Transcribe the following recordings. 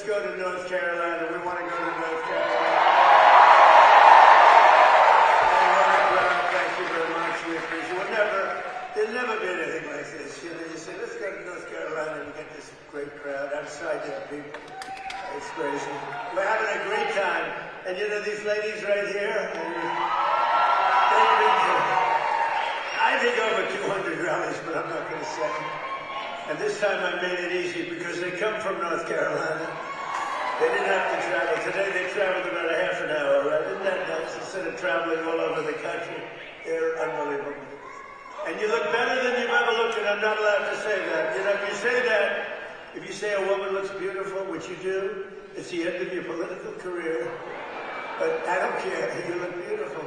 go to North Carolina. We want to go to North Carolina. Thank you very much. We appreciate it. There'll never be anything like this. You know, you say, let's go to North Carolina and get this great crowd outside there, people. It's crazy. We're having a great time. And you know, these ladies right here, they've been to, I think, over 200 rallies, but I'm not going to say. And this time I made it easy because they come from North Carolina. They didn't have to travel. Today they traveled about a half an hour, right? Isn't that nice? Instead of traveling all over the country. They're unbelievable. And you look better than you've ever looked, and I'm not allowed to say that. You know, if you say that, if you say a woman looks beautiful, which you do, it's the end of your political career. But I don't care. You look beautiful.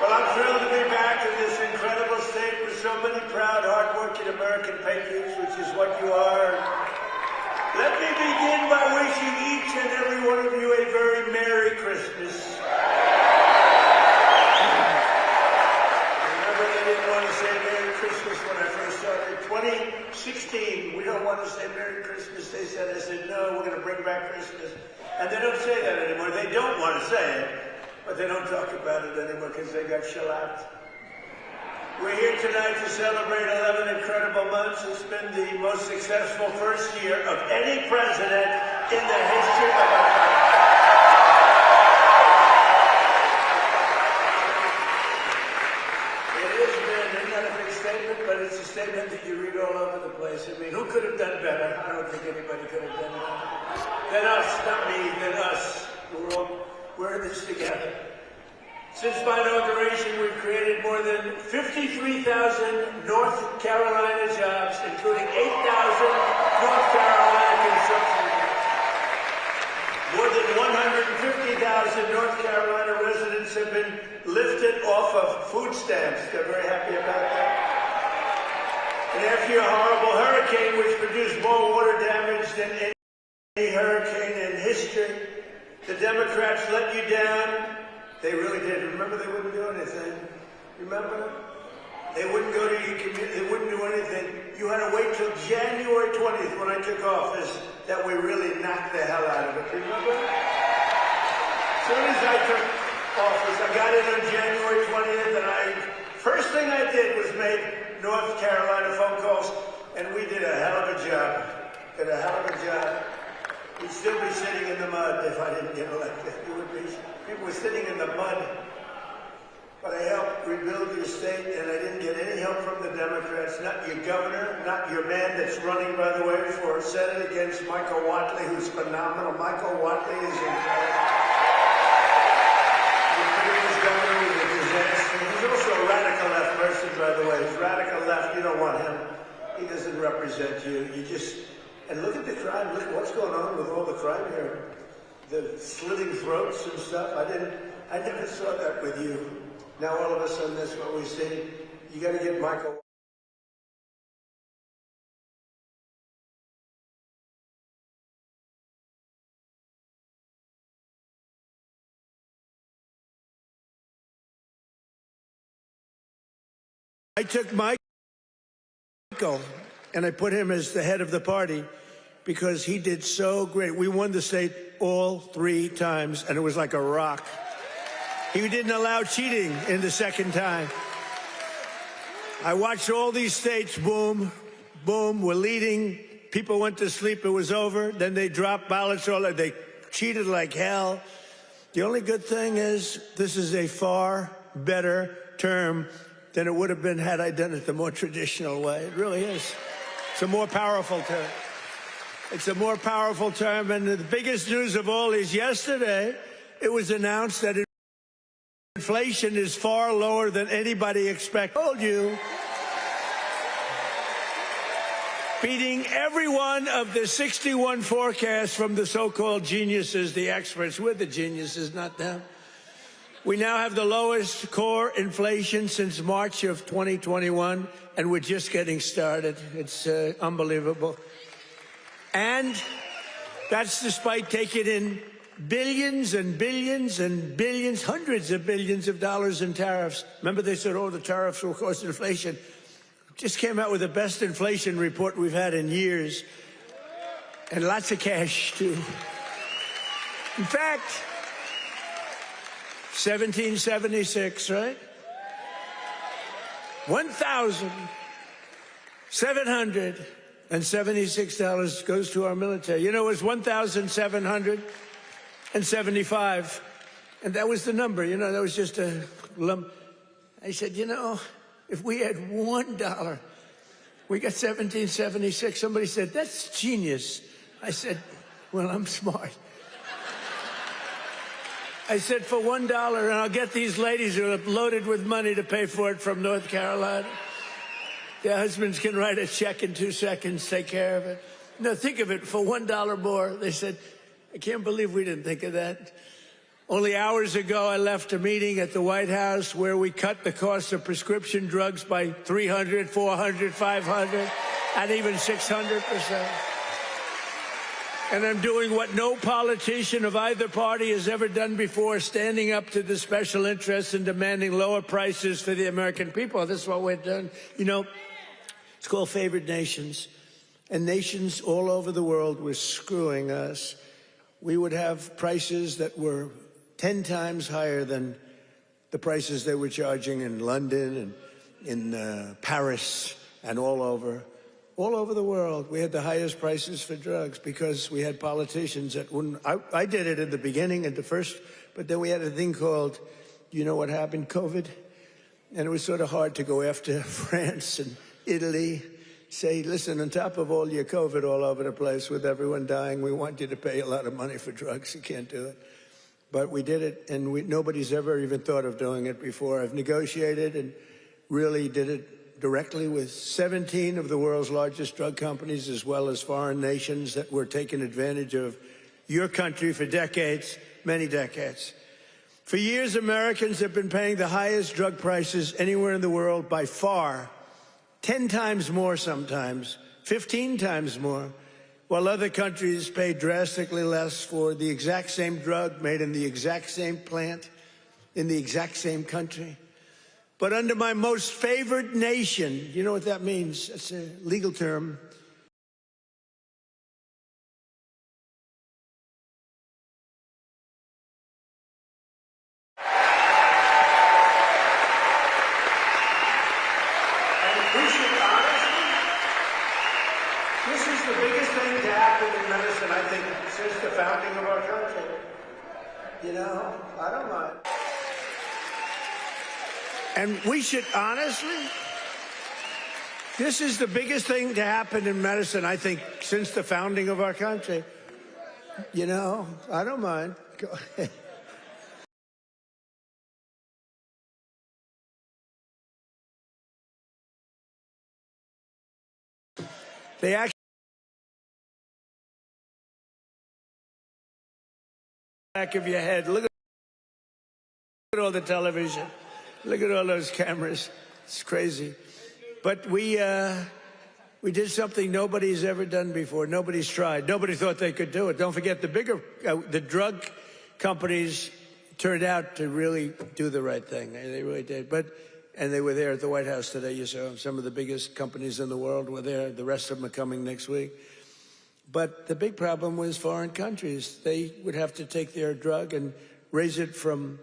Well, I'm thrilled to be back in this incredible state with so many proud, hard-working American patriots, which is what you are. Let me begin by wishing each and every one of you a very Merry Christmas. Remember, they didn't want to say Merry Christmas when I first started. 2016, we don't want to say Merry Christmas. They said, I said, no, we're going to bring back Christmas. And they don't say that anymore. They don't want to say it. But they don't talk about it anymore because they got shellacked. We're here tonight to celebrate 11 incredible months. It's been the most successful first year of any president in the history of our country. It has been, isn't that a big statement? But it's a statement that you read all over the place. I mean, who could have done better? I don't think anybody could have done better. Than us, not me, than us. We're in this together. Since my inauguration, we've created more than 53,000 North Carolina jobs, including 8,000 North Carolina construction jobs. More than 150,000 North Carolina residents have been lifted off of food stamps. They're very happy about that. And after a horrible hurricane, which produced more water damage than any hurricane in history, the Democrats let you down. They really did. Remember, they wouldn't do anything. Remember? They wouldn't go to your community. They wouldn't do anything. You had to wait till January 20th when I took office that we really knocked the hell out of it. Remember? As soon as I took office, I got in on January 20th, and first thing I did was make North Carolina phone calls, and we did a hell of a job. Did a hell of a job. We'd still be sitting in the mud if I didn't get elected. You would be. People were sitting in the mud. But I helped rebuild your state, and I didn't get any help from the Democrats, not your governor, not your man that's running, by the way, for Senate against Michael Whatley, who's phenomenal. Michael Whatley is incredible. Your previous governor was a disaster. He's also a radical left person, by the way. He's radical left. You don't want him. He doesn't represent you. You just... And look at the crime. Look what's going on with all the crime here. The slitting throats and stuff. I never saw that with you. Now all of a sudden that's what we see. You got to get Michael. I took Michael and I put him as the head of the party because he did so great. We won the state all 3 times, and it was like a rock. He didn't allow cheating in the second time. I watched all these states, boom, boom, we're leading. People went to sleep, it was over. Then they dropped ballots, they cheated like hell. The only good thing is this is a far better term than it would have been had I done it the more traditional way. It really is. It's a more powerful term. It's a more powerful term. And the biggest news of all is yesterday, it was announced that inflation is far lower than anybody expected. I told you. Beating every one of the 61 forecasts from the so-called geniuses, the experts. We're the geniuses, not them. We now have the lowest core inflation since March of 2021, and we're just getting started. It's unbelievable. And that's despite taking in billions and billions and billions, hundreds of billions of dollars in tariffs. Remember they said, oh, the tariffs will cause inflation. Just came out with the best inflation report we've had in years. And lots of cash, too. In fact, 1776, right? $1,776 goes to our military. You know, it was 1,775, and that was the number. You know, that was just a lump. I said, you know, if we had $1, we got 1776. Somebody said, that's genius. I said, well, I'm smart. I said, for $1, and I'll get these ladies who are loaded with money to pay for it from North Carolina. Their husbands can write a check in 2 seconds, take care of it. No, think of it, for $1 more. They said, I can't believe we didn't think of that. Only hours ago, I left a meeting at the White House where we cut the cost of prescription drugs by 300, 400, 500, and even 600%. And I'm doing what no politician of either party has ever done before, standing up to the special interests and demanding lower prices for the American people. This is what we're doing. You know, it's called favored nations. And nations all over the world were screwing us. We would have prices that were 10 times higher than the prices they were charging in London and in Paris and all over the world. We had the highest prices for drugs because we had politicians that wouldn't. I did it at the beginning, at the first, but then we had a thing called, you know what happened, COVID? And it was sort of hard to go after France and Italy, say, listen, on top of all your COVID all over the place with everyone dying, we want you to pay a lot of money for drugs. You can't do it. But we did it, and nobody's ever even thought of doing it before. I've negotiated and really did it directly with 17 of the world's largest drug companies, as well as foreign nations that were taking advantage of your country for decades, many decades. For years, Americans have been paying the highest drug prices anywhere in the world by far, 10 times more sometimes, 15 times more, while other countries pay drastically less for the exact same drug made in the exact same plant, in the exact same country. But under my most favored nation, you know what that means? It's a legal term. And we should honestly, this is the biggest thing to happen in medicine, I think, since the founding of our country. You know, I don't mind. And we should honestly, this is the biggest thing to happen in medicine, I think, since the founding of our country. You know, I don't mind. Go ahead. They actually back of your head. Look at all the television. Look at all those cameras. It's crazy. But we did something nobody's ever done before. Nobody's tried. Nobody thought they could do it. Don't forget the drug companies turned out to really do the right thing. They really did. And they were there at the White House today. You saw some of the biggest companies in the world were there. The rest of them are coming next week. But the big problem was foreign countries. They would have to take their drug and raise it from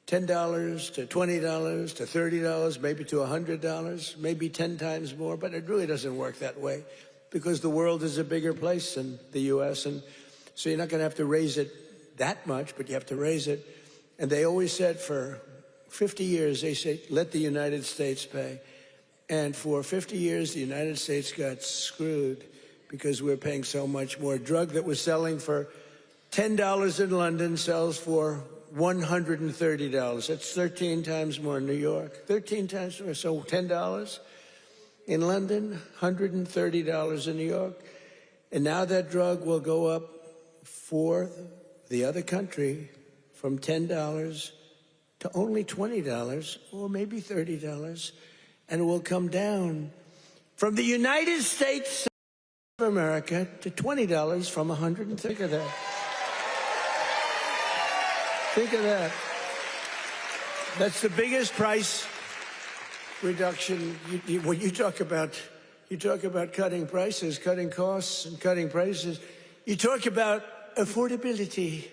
$10 to $20 to $30, maybe to $100, maybe 10 times more. But it really doesn't work that way because the world is a bigger place than the U.S. And so you're not going to have to raise it that much, but you have to raise it. And they always said for 50 years, they say, let the United States pay. And for 50 years, the United States got screwed because we're paying so much more. A drug that was selling for $10 in London sells for $130. That's 13 times more in New York. 13 times more. So $10 in London, $130 in New York. And now that drug will go up for the other country from $10 to only $20 or maybe $30. And it will come down from the United States of America to $20 from $130. Think of that. Think of that. That's the biggest price reduction. When you talk about, You talk about cutting prices, cutting costs, and cutting prices. You talk about affordability.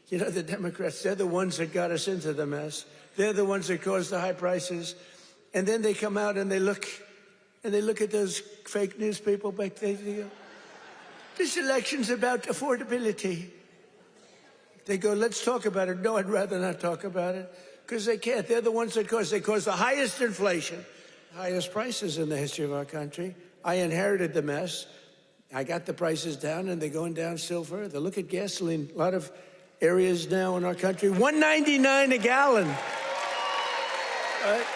You know, the Democrats, they're the ones that got us into the mess. They're the ones that caused the high prices. And then they come out and they look at those fake news people back there. They go, this election's about affordability. They go, let's talk about it. No, I'd rather not talk about it, because they can't. They're the ones that caused the highest inflation, highest prices in the history of our country. I inherited the mess. I got the prices down, and they're going down still further. Look at gasoline. A lot of areas now in our country, $1.99 a gallon. Right?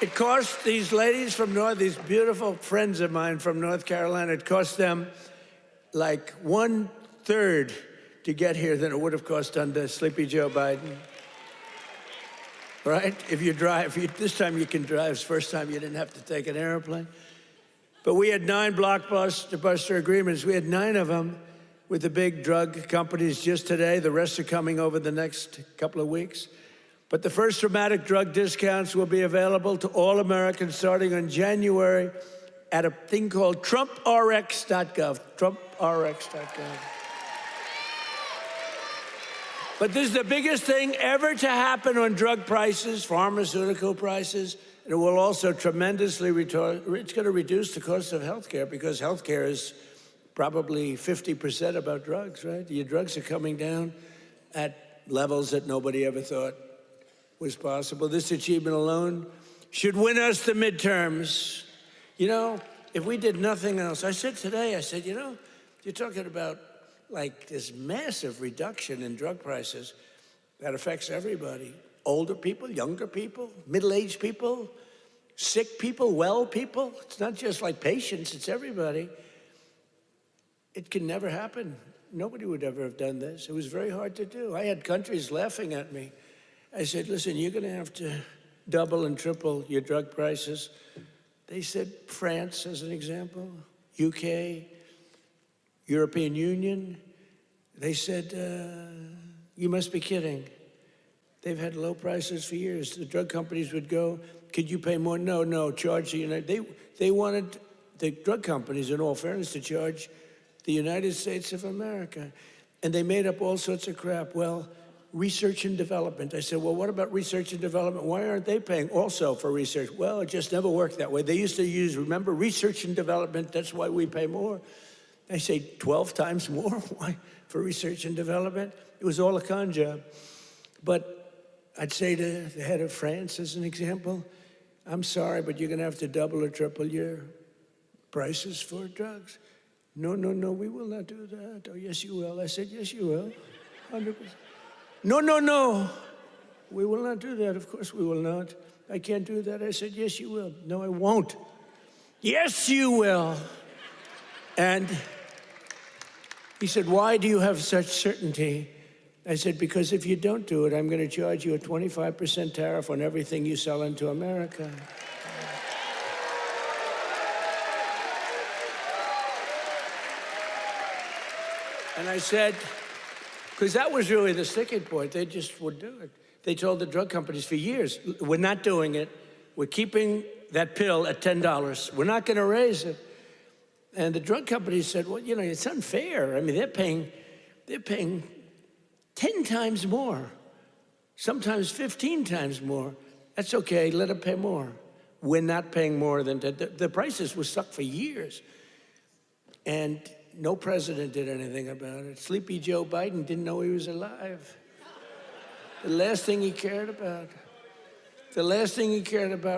It cost these ladies from these beautiful friends of mine from North Carolina, it cost them like 1/3 to get here than it would have cost under Sleepy Joe Biden. Right? If you drive, this time you can drive. It's the first time you didn't have to take an airplane. But we had 9 blockbuster agreements. We had 9 of them with the big drug companies just today. The rest are coming over the next couple of weeks. But the first dramatic drug discounts will be available to all Americans starting on January at a thing called TrumpRx.gov. TrumpRx.gov. But this is the biggest thing ever to happen on drug prices, pharmaceutical prices. And it will also tremendously it's going to reduce the cost of health care, because health care is probably 50% about drugs, right? Your drugs are coming down at levels that nobody ever thought was possible. This achievement alone should win us the midterms. You know, if we did nothing else, I said today, you know, you're talking about like this massive reduction in drug prices that affects everybody. Older people, younger people, middle-aged people, sick people, well people. It's not just like patients, it's everybody. It can never happen. Nobody would ever have done this. It was very hard to do. I had countries laughing at me. I said, listen, you're going to have to double and triple your drug prices. They said, France, as an example, UK, European Union. They said, you must be kidding. They've had low prices for years. The drug companies would go, could you pay more? No, charge the United. They wanted the drug companies, in all fairness, to charge the United States of America. And they made up all sorts of crap. Well, research and development. I said, well, what about research and development? Why aren't they paying also for research? Well, it just never worked that way. They used to use, remember, research and development, that's why we pay more. I say 12 times more. Why? For research and development? It was all a con job. But I'd say to the head of France, as an example, I'm sorry, but you're going to have to double or triple your prices for drugs. No, we will not do that. Oh, yes, you will. I said, yes, you will. 100%. No, we will not do that. Of course we will not. I can't do that. I said, yes, you will. No, I won't. Yes, you will. And he said, why do you have such certainty? I said, because if you don't do it, I'm going to charge you a 25% tariff on everything you sell into America. And I said, because that was really the sticking point. They just would do it. They told the drug companies for years, we're not doing it. We're keeping that pill at $10. We're not going to raise it. And the drug companies said, well, you know, it's unfair. I mean, they're paying 10 times more, sometimes 15 times more. That's okay, let them pay more. We're not paying more than that. The prices were stuck for years. And no president did anything about it. Sleepy Joe Biden didn't know he was alive. The last thing he cared about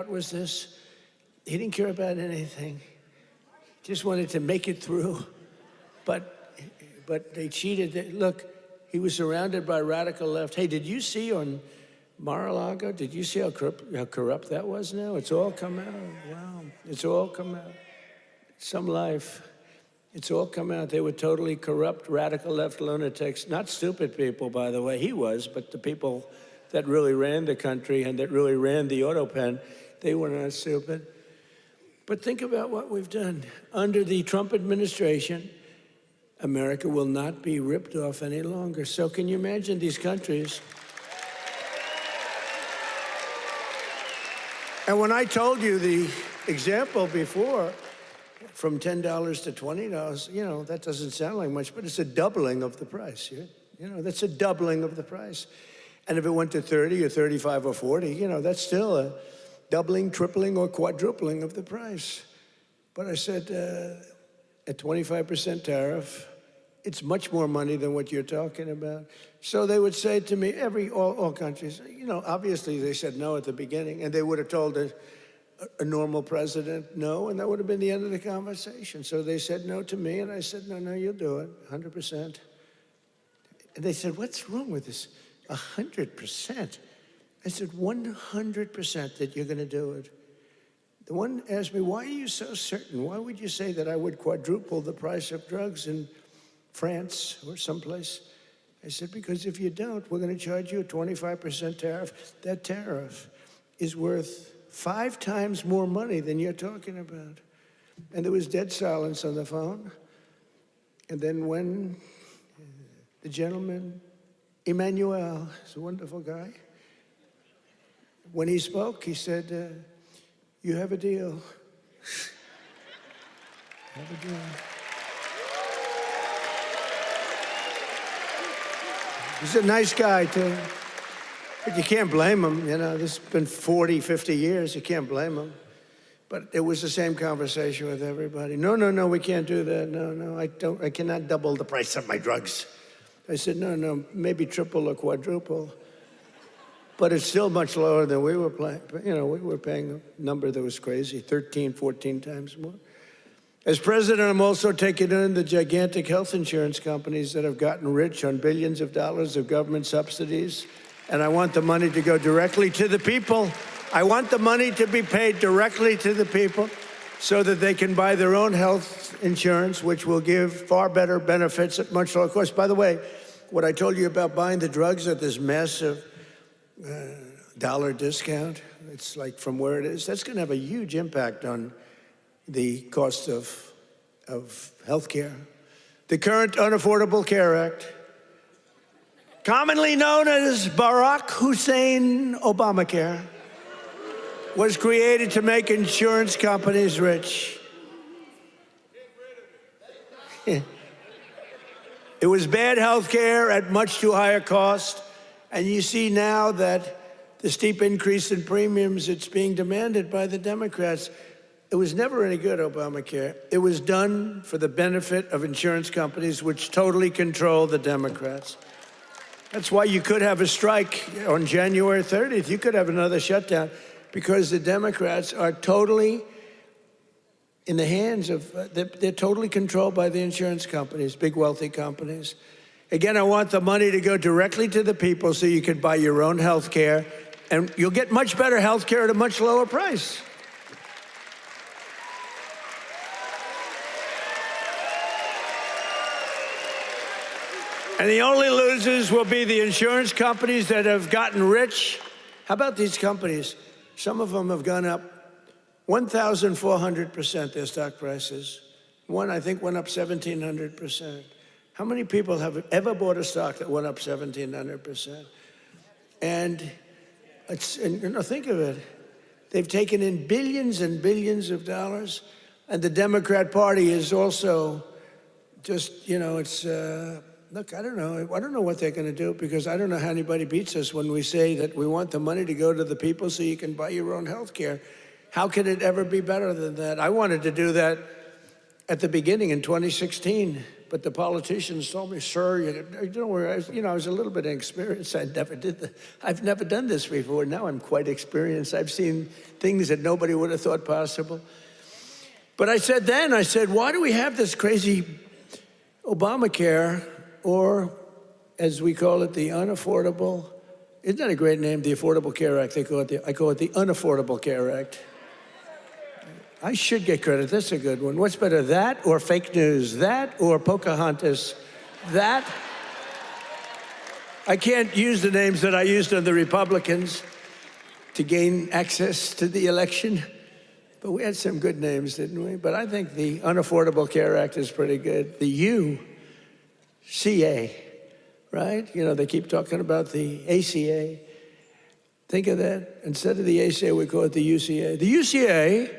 was this. He didn't care about anything. Just wanted to make it through. But they cheated. Look, he was surrounded by radical left. Hey, did you see on Mar-a-Lago, did you see how corrupt that was now? It's all come out. Wow, it's all come out. Some life. It's all come out. They were totally corrupt, radical left lunatics. Not stupid people, by the way. He was, but the people that really ran the country and that really ran the auto pen, they were not stupid. But think about what we've done. Under the Trump administration, America will not be ripped off any longer. So can you imagine these countries? And when I told you the example before, from $10 to $20, you know, that doesn't sound like much, but it's a doubling of the price. You know, that's a doubling of the price. And if it went to 30 or 35 or 40, you know, that's still a doubling, tripling, or quadrupling of the price. But I said, at 25% tariff, it's much more money than what you're talking about. So they would say to me, all countries, you know, obviously they said no at the beginning, and they would have told a normal president no, and that would have been the end of the conversation. So they said no to me, and I said, no, you'll do it, 100%. And they said, what's wrong with this? 100%. I said, 100% that you're going to do it. The one asked me, why are you so certain? Why would you say that I would quadruple the price of drugs in France or someplace? I said, because if you don't, we're going to charge you a 25% tariff. That tariff is worth 5 times more money than you're talking about. And there was dead silence on the phone. And then when the gentleman, Emmanuel, is a wonderful guy, when he spoke, he said, you have a deal. Have a deal. He's a nice guy, too. But you can't blame him, you know. This has been 40, 50 years. You can't blame him. But it was the same conversation with everybody. No, we can't do that. No, I cannot double the price of my drugs. I said, no, maybe triple or quadruple. But it's still much lower than we were paying. You know, we were paying a number that was crazy, 13, 14 times more. As president, I'm also taking in the gigantic health insurance companies that have gotten rich on billions of dollars of government subsidies. And I want the money to go directly to the people. I want the money to be paid directly to the people so that they can buy their own health insurance, which will give far better benefits at much lower cost. By the way, what I told you about buying the drugs at this massive dollar discount, it's like from where it is, that's going to have a huge impact on the cost of health care. The current Unaffordable Care Act, commonly known as Barack Hussein Obamacare, was created to make insurance companies rich. It was bad health care at much too high a cost. And you see now that the steep increase in premiums, it's being demanded by the Democrats. It was never any good, Obamacare. It was done for the benefit of insurance companies, which totally control the Democrats. That's why you could have a strike on January 30th. You could have another shutdown because the Democrats are totally in the hands of, they're totally controlled by the insurance companies, big wealthy companies. Again, I want the money to go directly to the people so you can buy your own health care, and you'll get much better health care at a much lower price. And the only losers will be the insurance companies that have gotten rich. How about these companies? Some of them have gone up 1,400%, their stock prices. One, I think, went up 1,700%. How many people have ever bought a stock that went up 1,700%? And you know, think of it. They've taken in billions and billions of dollars, and the Democrat Party is also just, you know, it's, look, I don't know what they're going to do, because I don't know how anybody beats us when we say that we want the money to go to the people so you can buy your own health care. How could it ever be better than that? I wanted to do that at the beginning in 2016. But the politicians told me, sir, you don't worry. I was a little bit inexperienced. I've never done this before. Now I'm quite experienced. I've seen things that nobody would have thought possible. But I said, why do we have this crazy Obamacare, or as we call it, the unaffordable? Isn't that a great name, the Affordable Care Act? I call it the Unaffordable Care Act. I should get credit. That's a good one. What's better, that or fake news? That or Pocahontas? That? I can't use the names that I used on the Republicans to gain access to the election, but we had some good names, didn't we? But I think the Unaffordable Care Act is pretty good. The UCA, right? You know, they keep talking about the ACA. Think of that. Instead of the ACA, we call it the UCA. The UCA,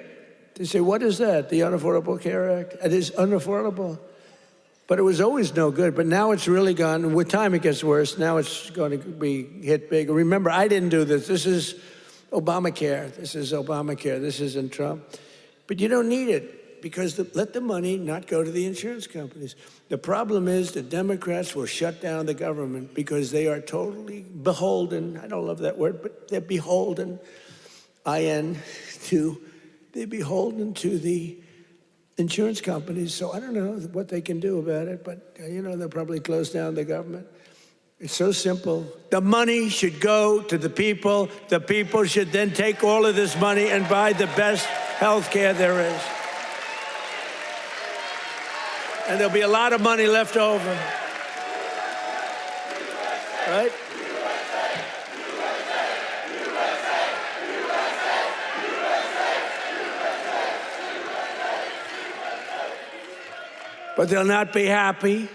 they say, what is that? The Unaffordable Care Act? It is unaffordable. But it was always no good. But now it's really gone. And with time, it gets worse. Now it's going to be hit big. Remember, I didn't do this. This is Obamacare. This is Obamacare. This isn't Trump. But you don't need it because let the money not go to the insurance companies. The problem is the Democrats will shut down the government because they are totally beholden. I don't love that word, but they're beholden, they're beholden to the insurance companies. So I don't know what they can do about it, but they'll probably close down the government. It's so simple. The money should go to the people. The people should then take all of this money and buy the best health care there is. And there'll be a lot of money left over. Right? But they'll not be happy.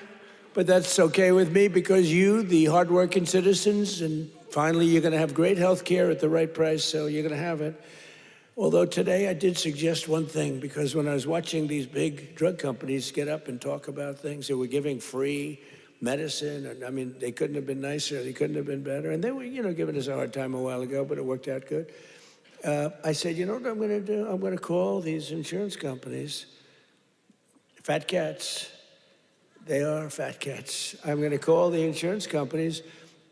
But that's okay with me because you, the hardworking citizens, and finally you're going to have great health care at the right price, so you're going to have it. Although today I did suggest one thing, because when I was watching these big drug companies get up and talk about things, they were giving free medicine, and I mean, they couldn't have been nicer, they couldn't have been better, and they were, giving us a hard time a while ago, but it worked out good. I said, you know what I'm going to do? I'm going to call these insurance companies fat cats. They are fat cats. I'm going to call the insurance companies,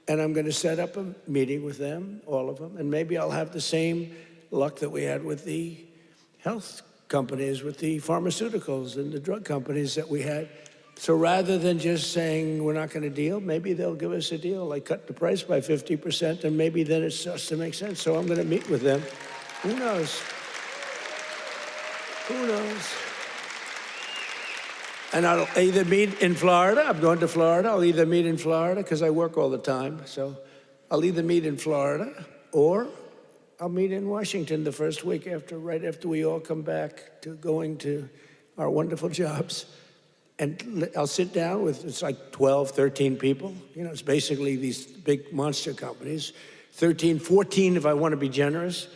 and I'm going to set up a meeting with them, all of them, and maybe I'll have the same luck that we had with the health companies, with the pharmaceuticals and the drug companies that we had. So rather than just saying we're not going to deal, maybe they'll give us a deal, like cut the price by 50%, and maybe then it starts to make sense. So I'm going to meet with them. Who knows? Who knows? And I'll either meet in Florida. I'm going to Florida. I'll either meet in Florida because I work all the time. So I'll either meet in Florida or I'll meet in Washington the first week right after we all come back to going to our wonderful jobs. And I'll sit down with, it's like 12, 13 people. It's basically these big monster companies. 13, 14 if I want to be generous.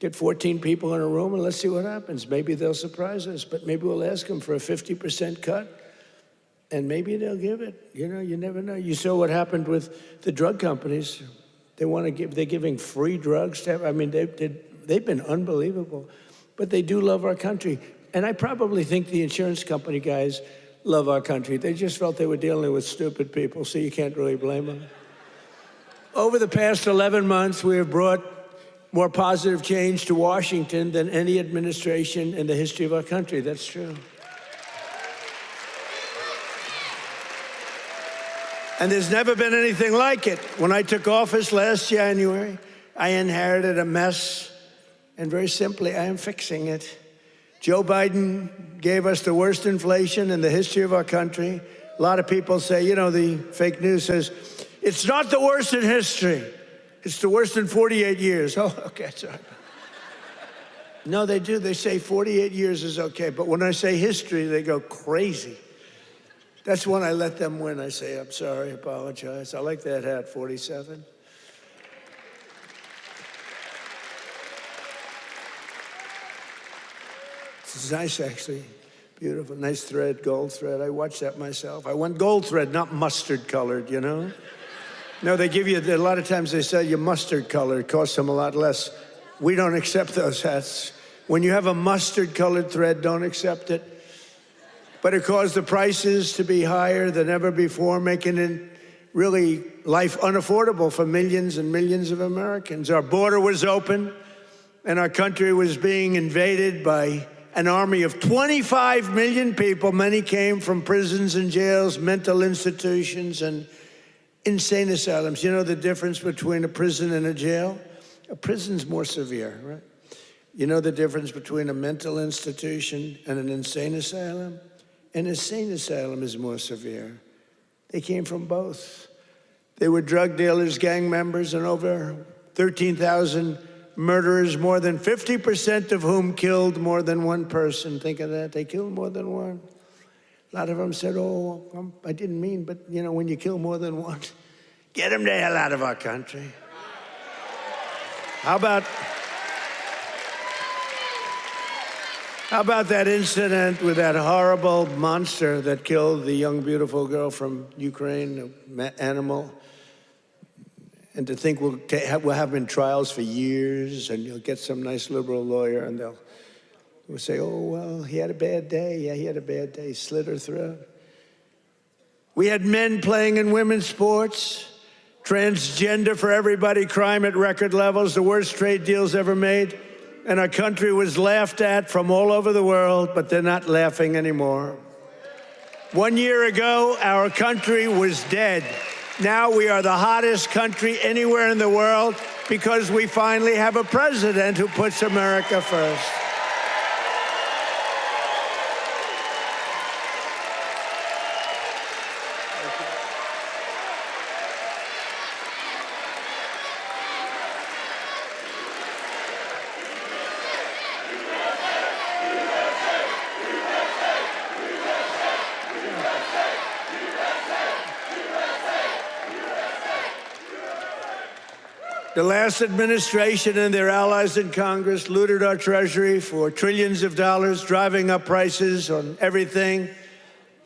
Get 14 people in a room and let's see what happens. Maybe they'll surprise us, but maybe we'll ask them for a 50% cut and maybe they'll give it. You never know. You saw what happened with the drug companies. They're giving free drugs to they've been unbelievable, but they do love our country. And I probably think the insurance company guys love our country. They just felt they were dealing with stupid people, so you can't really blame them. Over the past 11 months, we have brought more positive change to Washington than any administration in the history of our country. That's true. And there's never been anything like it. When I took office last January, I inherited a mess, and very simply, I am fixing it. Joe Biden gave us the worst inflation in the history of our country. A lot of people say, the fake news says, it's not the worst in history. It's the worst in 48 years. Oh, okay, sorry. No, they do. They say 48 years is okay. But when I say history, they go crazy. That's when I let them win. I say, I'm sorry, apologize. I like that hat, 47. It's nice, actually. Beautiful, nice thread, gold thread. I watched that myself. I want gold thread, not mustard colored, No, they give you, a lot of times they sell you mustard color. It costs them a lot less. We don't accept those hats. When you have a mustard colored thread, don't accept it. But it caused the prices to be higher than ever before, making it really life unaffordable for millions and millions of Americans. Our border was open and our country was being invaded by an army of 25 million people. Many came from prisons and jails, mental institutions, and insane asylums. You know the difference between a prison and a jail? A prison's more severe, right? You know the difference between a mental institution and an insane asylum? An insane asylum is more severe. They came from both. They were drug dealers, gang members, and over 13,000 murderers, more than 50% of whom killed more than one person. Think of that. They killed more than one. A lot of them said, oh, I didn't mean, but when you kill more than one, get them the hell out of our country. How about that incident with that horrible monster that killed the young, beautiful girl from Ukraine, an animal? And to think we'll have him in trials for years, and you'll get some nice liberal lawyer, and they'll say, oh, well, he had a bad day. Yeah, he had a bad day. He slit her throat. We had men playing in women's sports, transgender for everybody, crime at record levels, the worst trade deals ever made. And our country was laughed at from all over the world, but they're not laughing anymore. 1 year ago, our country was dead. Now we are the hottest country anywhere in the world because we finally have a president who puts America first. The last administration and their allies in Congress looted our Treasury for trillions of dollars, driving up prices on everything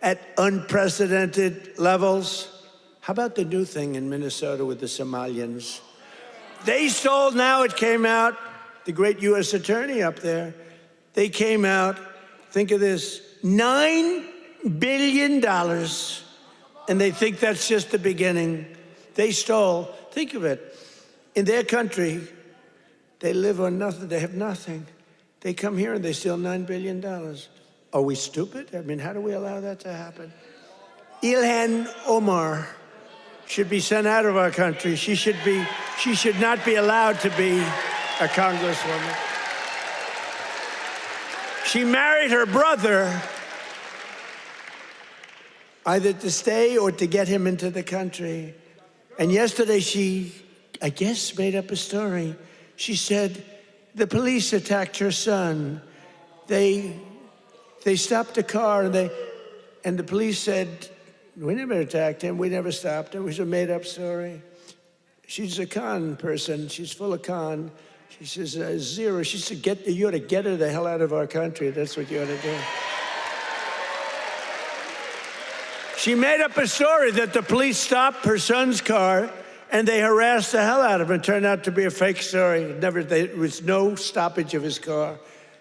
at unprecedented levels. How about the new thing in Minnesota with the Somalians? They stole, now it came out, the great U.S. attorney up there, they came out, think of this, $9 billion, and they think that's just the beginning. They stole, think of it. In their country, they live on nothing. They have nothing. They come here and they steal $9 billion. Are we stupid? I mean, how do we allow that to happen? Ilhan Omar should be sent out of our country. She should not be allowed to be a congresswoman. She married her brother either to stay or to get him into the country. And yesterday she, I guess, made up a story. She said the police attacked her son. They stopped a car and the police said, we never attacked him, we never stopped him. It was a made-up story. She's a con person, she's full of con. She says, zero. She said, you ought to get her the hell out of our country. That's what you ought to do. She made up a story that the police stopped her son's car and they harassed the hell out of him. It turned out to be a fake story. There was no stoppage of his car,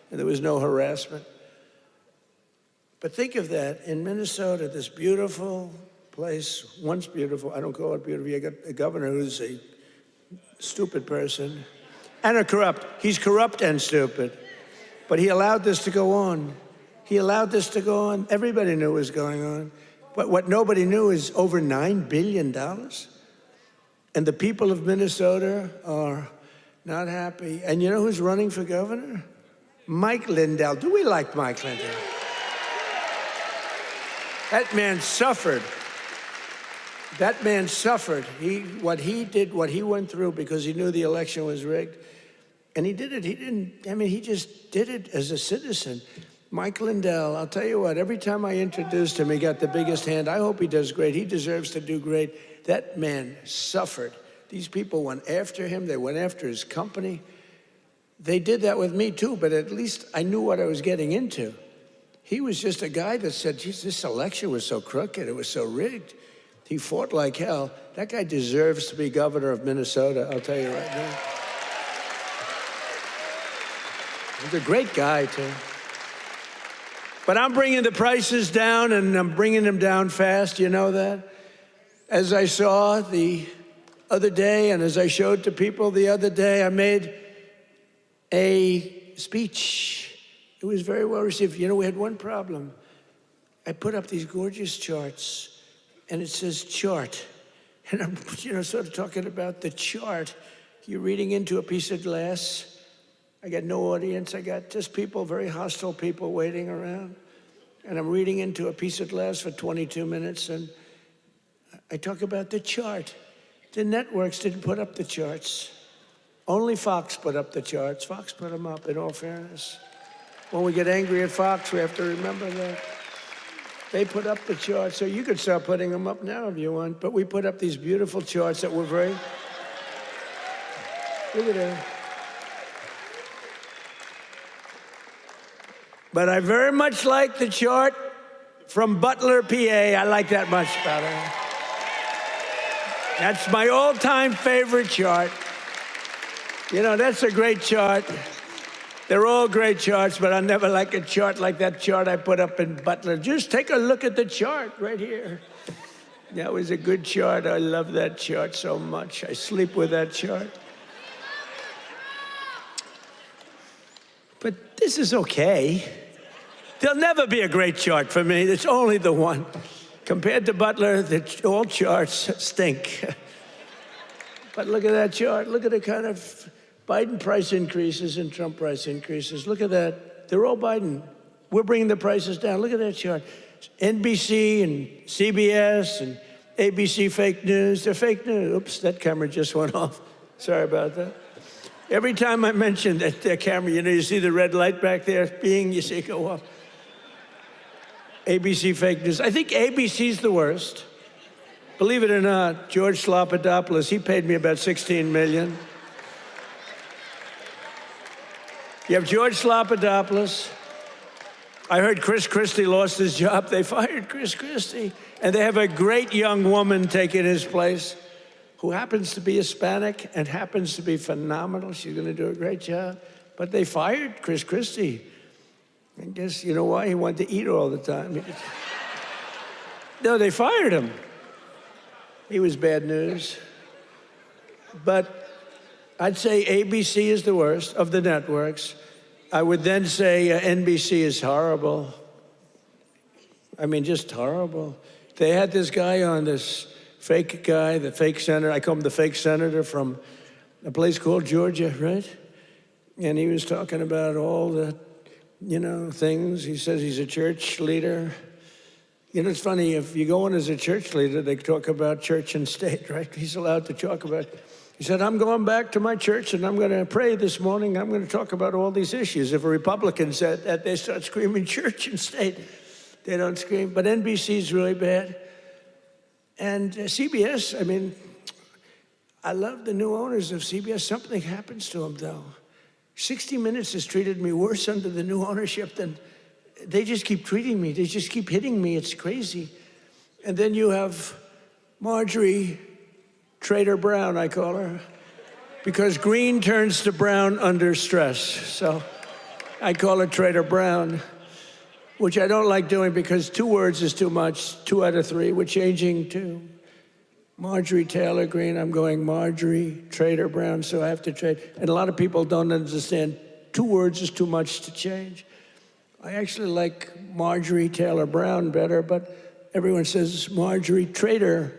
and there was no harassment. But think of that, in Minnesota, this beautiful place, once beautiful, I don't call it beautiful, you got a governor who's a stupid person, and a corrupt. He's corrupt and stupid. But he allowed this to go on. He allowed this to go on. Everybody knew what was going on. But what nobody knew is over $9 billion. And the people of Minnesota are not happy. And you know who's running for governor? Mike Lindell. Do we like Mike Lindell? That man suffered. That man suffered. What he did, what he went through because he knew the election was rigged. And he did it. He just did it as a citizen. Mike Lindell, I'll tell you what, every time I introduced him, he got the biggest hand. I hope he does great. He deserves to do great. That man suffered. These people went after him. They went after his company. They did that with me too, but at least I knew what I was getting into. He was just a guy that said, geez, this election was so crooked. It was so rigged. He fought like hell. That guy deserves to be governor of Minnesota, I'll tell you right now. He's a great guy, too. But I'm bringing the prices down, and I'm bringing them down fast. You know that? As I saw the other day, and as I showed to people the other day, I made a speech. It was very well received. You know, we had one problem. I put up these gorgeous charts, and it says chart. And I'm, sort of talking about the chart. You're reading into a piece of glass. I got no audience. I got just people, very hostile people waiting around. And I'm reading into a piece of glass for 22 minutes, and I talk about the chart. The networks didn't put up the charts. Only Fox put up the charts. Fox put them up, in all fairness. When we get angry at Fox, we have to remember that. They put up the charts, so you could start putting them up now if you want. But we put up these beautiful charts that were very... Look at that. But I very much like the chart from Butler, PA. I like that much better. That's my all-time favorite chart. You know, that's a great chart. They're all great charts, but I never like a chart like that chart I put up in Butler. Just take a look at the chart right here. That was a good chart. I love that chart so much. I sleep with that chart. But this is okay. There'll never be a great chart for me. It's only the one. Compared to Butler, all charts stink. But look at that chart. Look at the kind of Biden price increases and Trump price increases. Look at that. They're all Biden. We're bringing the prices down. Look at that chart. NBC and CBS and ABC fake news. They're fake news. Oops, that camera just went off. Sorry about that. Every time I mention that camera, you know, you see the red light back there, being, you see it go off. ABC fake news. I think ABC's the worst. Believe it or not, George Slopadopoulos, he paid me about $16 million. You have George Slopadopoulos. I heard Chris Christie lost his job. They fired Chris Christie. And they have a great young woman taking his place who happens to be Hispanic and happens to be phenomenal. She's going to do a great job. But they fired Chris Christie. I guess, you know why? He wanted to eat all the time. No, they fired him. He was bad news. But I'd say ABC is the worst of the networks. I would then say NBC is horrible. I mean, just horrible. They had this guy on, this fake guy, the fake senator. I call him the fake senator from a place called Georgia, right? And he was talking about all the, you know, things. He says he's a church leader. You know, it's funny, if you go in as a church leader, they talk about church and state, right? He's allowed to talk about. He said, I'm going back to my church and I'm going to pray this morning. I'm going to talk about all these issues. If a Republican said that, they start screaming church and state. They don't scream. But NBC is really bad. And CBS, I mean, I love the new owners of CBS. Something happens to them, though. 60 Minutes has treated me worse under the new ownership than, they just keep treating me. They just keep hitting me. It's crazy. And then you have Marjorie Trader Brown, I call her, because green turns to brown under stress. So I call her Trader Brown, which I don't like doing because 2 words is too much. 2 out of 3. We're changing to Marjorie Taylor Greene. I'm going Marjorie Trader Brown, so I have to trade. And a lot of people don't understand 2 words is too much to change. I actually like Marjorie Taylor Brown better, but everyone says Marjorie Trader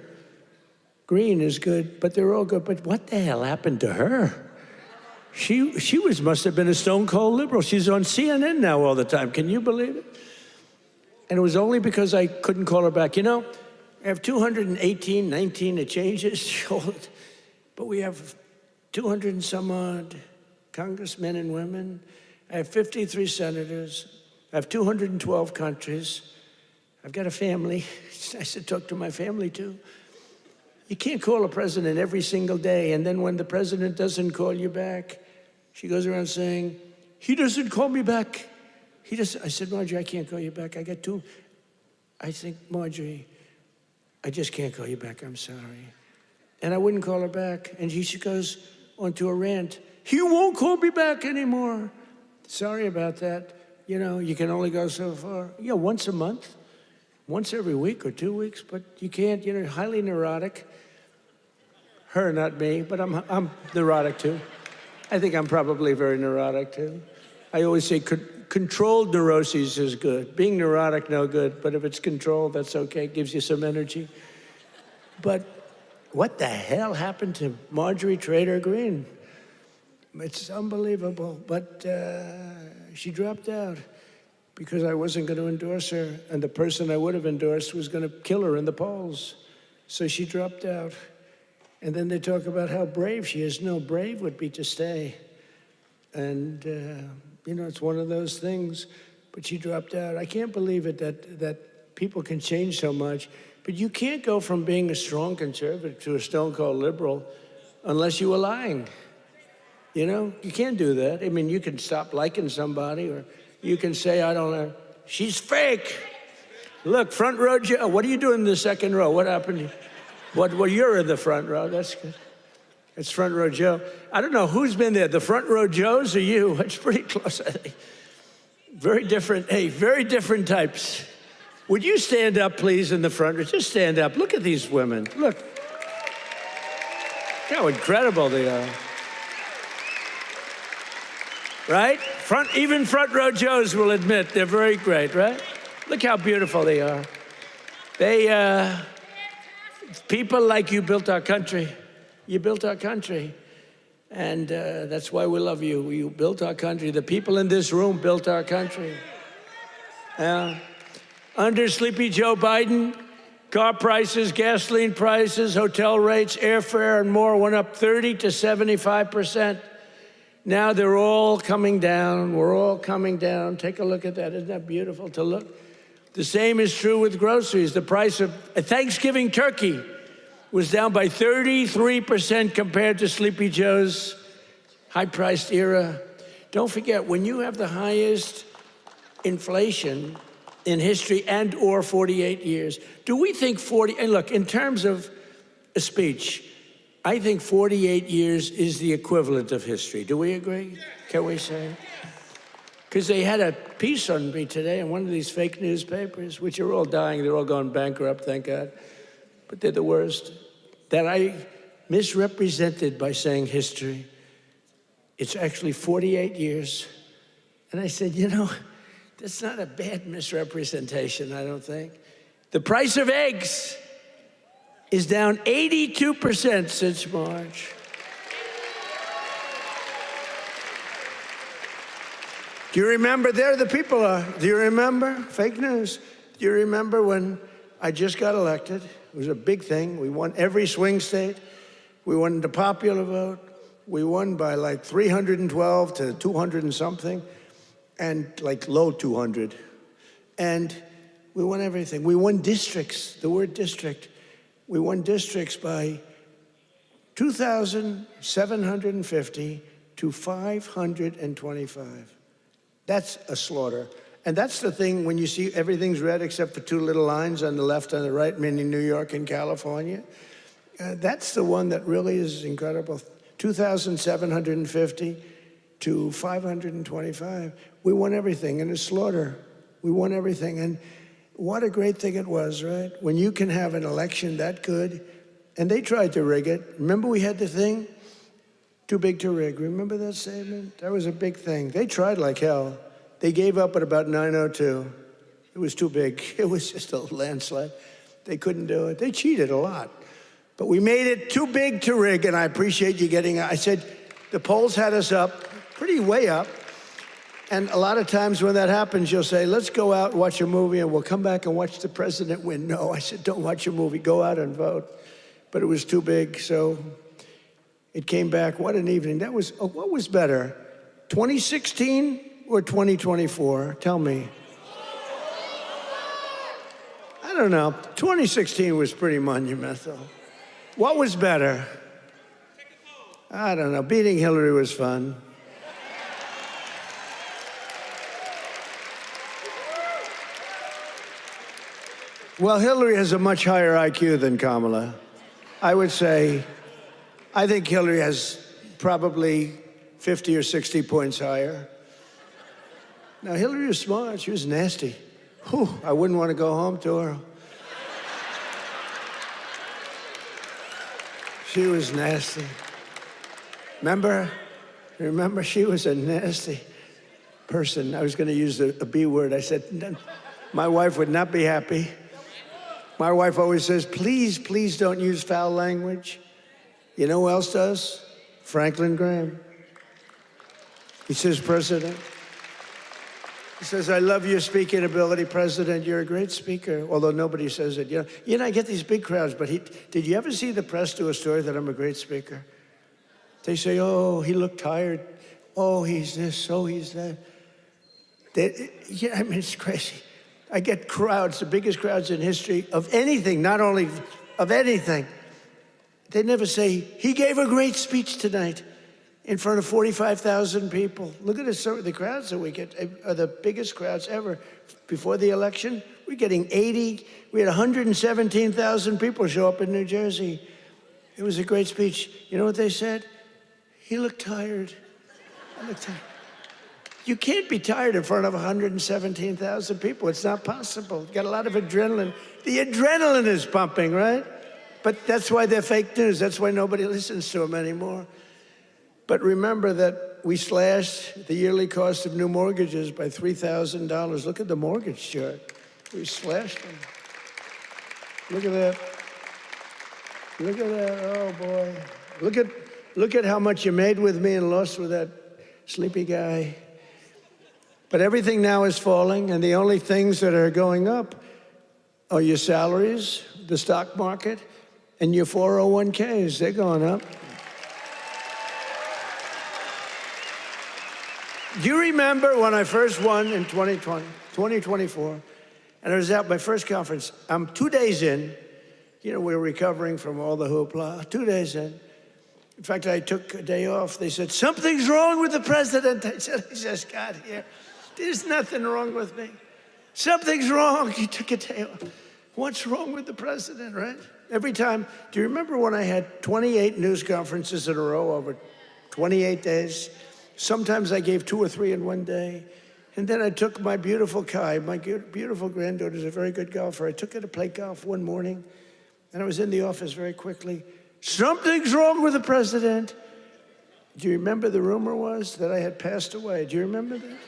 Greene is good, but they're all good. But what the hell happened to her? She must have been a stone cold liberal. She's on CNN now all the time. Can you believe it? And it was only because I couldn't call her back. You know, I have 218, 19, it changes. But we have 200 and some odd congressmen and women. I have 53 senators. I have 212 countries. I've got a family. It's nice to talk to my family, too. You can't call a president every single day, and then when the president doesn't call you back, she goes around saying, he doesn't call me back. He doesn't. I said, Marjorie, I can't call you back. I got 2. I think, Marjorie, I just can't call you back. I'm sorry. And I wouldn't call her back. And she goes onto a rant. He won't call me back anymore. Sorry about that. You know, you can only go so far. Yeah, once a month, once every week or 2 weeks, but you can't, you know, highly neurotic. Her, not me, but I'm neurotic too. I think I'm probably very neurotic too. I always say controlled neuroses is good. Being neurotic, no good, but if it's controlled, that's okay. It gives you some energy. But what the hell happened to Marjorie Trader Greene? It's unbelievable, but she dropped out because I wasn't going to endorse her, and the person I would have endorsed was going to kill her in the polls. So she dropped out. And then they talk about how brave she is. No, brave would be to stay. And, you know, it's one of those things. But she dropped out. I can't believe it that people can change so much. But you can't go from being a strong conservative to a stone-cold liberal unless you were lying. You know, you can't do that. I mean, you can stop liking somebody or You can say, I don't know, she's fake. Look, front row Joe. What are you doing in the second row? What happened? Well, you're in the front row. That's good. It's front row Joe. I don't know who's been there, the front row Joes or you? It's pretty close, I think. Very different, hey, very different types. Would you stand up, please, in the front row? Just stand up. Look at these women. Look. How incredible they are. Right? Even front row Joes will admit they're very great, right? Look how beautiful they are. People like you built our country. You built our country. And that's why we love you. You built our country. The people in this room built our country. Under Sleepy Joe Biden, car prices, gasoline prices, hotel rates, airfare, and more went up 30 to 75%. Now they're all coming down. We're all coming down. Take a look at that. Isn't that beautiful to look? The same is true with groceries. The price of a Thanksgiving turkey was down by 33% compared to Sleepy Joe's high-priced era. Don't forget, when you have the highest inflation in history and or 48 years, do we think and look, in terms of a speech, I think 48 years is the equivalent of history. Do we agree? Can we say? Because they had a piece on me today in one of these fake newspapers, which are all dying. They're all going bankrupt, thank God. But they're the worst. That I misrepresented by saying history. It's actually 48 years. And I said, you know, that's not a bad misrepresentation, I don't think. The price of eggs is down 82% since March. Do you remember? There the people are. Do you remember? Fake news. Do you remember when I just got elected? It was a big thing. We won every swing state. We won the popular vote. We won by like 312 to 200 and something, and like low 200. And we won everything. We won districts, the word district. We won districts by 2,750 to 525. That's a slaughter. And that's the thing when you see everything's red except for two little lines on the left and the right, meaning New York and California. That's the one that really is incredible. 2,750 to 525. We won everything in a slaughter. We won everything. And what a great thing it was, right? When you can have an election that good. And they tried to rig it. Remember we had the thing? Too big to rig. Remember that statement? That was a big thing. They tried like hell. They gave up at about 9:02. It was too big. It was just a landslide. They couldn't do it. They cheated a lot. But we made it too big to rig, and I appreciate you getting it. I said, the polls had us up, pretty way up. And a lot of times when that happens, you'll say, let's go out and watch a movie, and we'll come back and watch the president win. No, I said, don't watch a movie. Go out and vote. But it was too big, so it came back. What an evening. That was, what was better, 2016 or 2024? Tell me. I don't know. 2016 was pretty monumental. What was better? I don't know. Beating Hillary was fun. Well, Hillary has a much higher IQ than Kamala. I would say, I think Hillary has probably 50 or 60 points higher. Now, Hillary was smart. She was nasty. Whew, I wouldn't want to go home to her. She was nasty. Remember? She was a nasty person. I was going to use a B word. I said, my wife would not be happy. My wife always says, please, please don't use foul language. You know who else does? Franklin Graham. He says, President. He says, I love your speaking ability, President. You're a great speaker, although nobody says it. You know, I get these big crowds, but did you ever see the press do a story that I'm a great speaker? They say, oh, he looked tired. Oh, he's this, oh, he's that. Yeah, I mean, it's crazy. I get crowds, the biggest crowds in history of anything, not only of anything. They never say, he gave a great speech tonight. in front of 45,000 people. Look at the crowds that we get, are the biggest crowds ever. Before the election, we're getting 80, we had 117,000 people show up in New Jersey. It was a great speech. You know what they said? He looked tired. I looked tired. You can't be tired in front of 117,000 people. It's not possible. You got a lot of adrenaline. The adrenaline is pumping, right? But that's why they're fake news. That's why nobody listens to them anymore. But remember that we slashed the yearly cost of new mortgages by $3,000. Look at the mortgage chart. We slashed them. Look at that. Look at that. Oh, boy. Look at how much you made with me and lost with that sleepy guy. But everything now is falling, and the only things that are going up are your salaries, the stock market, and your 401ks. They're going up. Do you remember when I first won in 2024, and I was at my first conference? I'm 2 days in. You know, we're recovering from all the hoopla. 2 days in. In fact, I took a day off. They said, something's wrong with the president. I said, I just got here. There's nothing wrong with me. Something's wrong. You took a day off. What's wrong with the president, right? Every time. Do you remember when I had 28 news conferences in a row over 28 days? Sometimes I gave 2 or 3 in one day. And then I took my beautiful Kai, my beautiful granddaughter's a very good golfer. I took her to play golf one morning, and I was in the office very quickly. Something's wrong with the president. Do you remember the rumor was that I had passed away? Do you remember that?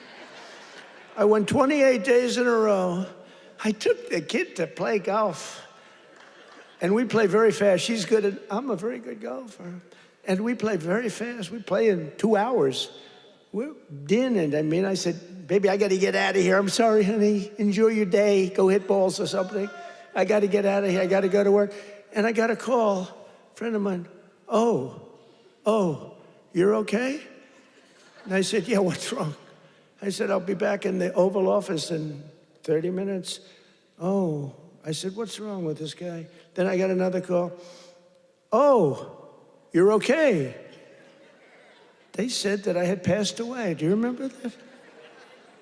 I won 28 days in a row. I took the kid to play golf. And we play very fast. She's good at, I'm a very good golfer. And we play very fast. We play in 2 hours. We're dinning. I mean, I said, baby, I got to get out of here. I'm sorry, honey. Enjoy your day. Go hit balls or something. I got to get out of here. I got to go to work. And I got a call. A friend of mine, oh, you're okay? And I said, yeah, what's wrong? I said, I'll be back in the Oval Office in 30 minutes. Oh, I said, what's wrong with this guy? Then I got another call. Oh, you're okay. They said that I had passed away. Do you remember that?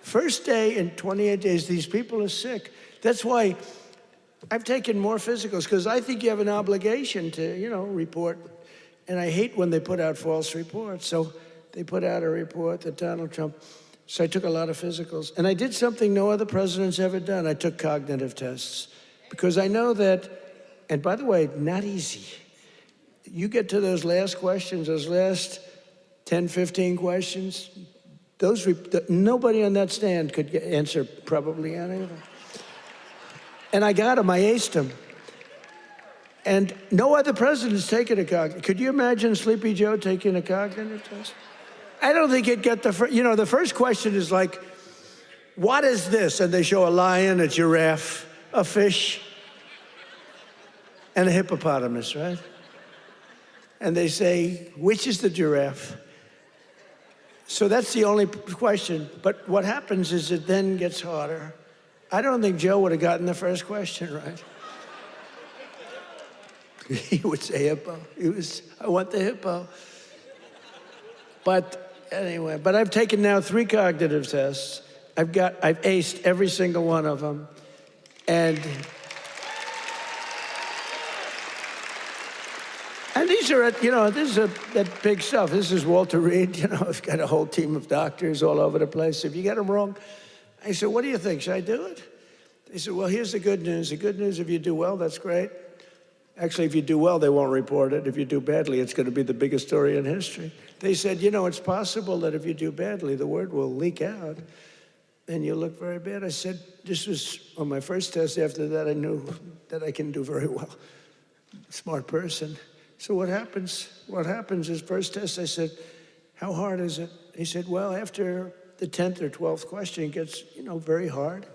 First day in 28 days, these people are sick. That's why I've taken more physicals, because I think you have an obligation to, you know, report. And I hate when they put out false reports. So they put out a report that Donald Trump. So I took a lot of physicals. And I did something no other president's ever done. I took cognitive tests. Because I know that, and by the way, not easy. You get to those last questions, those last 10, 15 questions, nobody on that stand could answer probably any of them. And I got them, I aced them. And no other president's taken a cognitive. Could you imagine Sleepy Joe taking a cognitive test? I don't think he'd get the first, you know, the first question is like, what is this? And they show a lion, a giraffe, a fish, and a hippopotamus, right? And they say, which is the giraffe? So that's the only question. But what happens is it then gets harder. I don't think Joe would have gotten the first question right. He would say hippo. I want the hippo. But anyway, but I've taken now 3 cognitive tests. I've aced every single one of them. And these are, you know, this is that big stuff. This is Walter Reed. You know, I've got a whole team of doctors all over the place. If you get them wrong, I said, what do you think? Should I do it? They said, well, here's the good news. The good news, if you do well, that's great. Actually, if you do well, they won't report it. If you do badly, it's going to be the biggest story in history. They said, you know, it's possible that if you do badly, the word will leak out and you'll look very bad. I said, this was on my first test. After that, I knew that I can do very well. Smart person. So what happens? What happens is first test, I said, how hard is it? He said, well, after the 10th or 12th question, it gets, you know, very hard.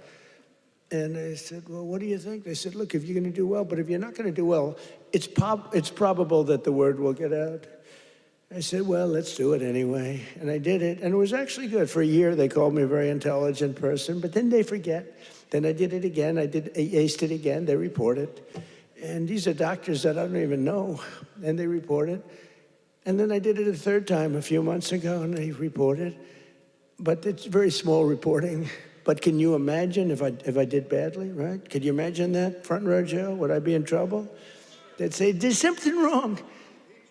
And I said, well, what do you think? They said, look, if you're going to do well, but if you're not going to do well, it's probable that the word will get out. I said, well, let's do it anyway. And I did it, and it was actually good. For a year, they called me a very intelligent person, but then they forget. Then I did it again. I aced it again. They report it. And these are doctors that I don't even know, and they report it. And then I did it a third time a few months ago, and I reported. But it's very small reporting. But can you imagine if I did badly, right? Could you imagine that, front row Joe? Would I be in trouble? They'd say, there's something wrong.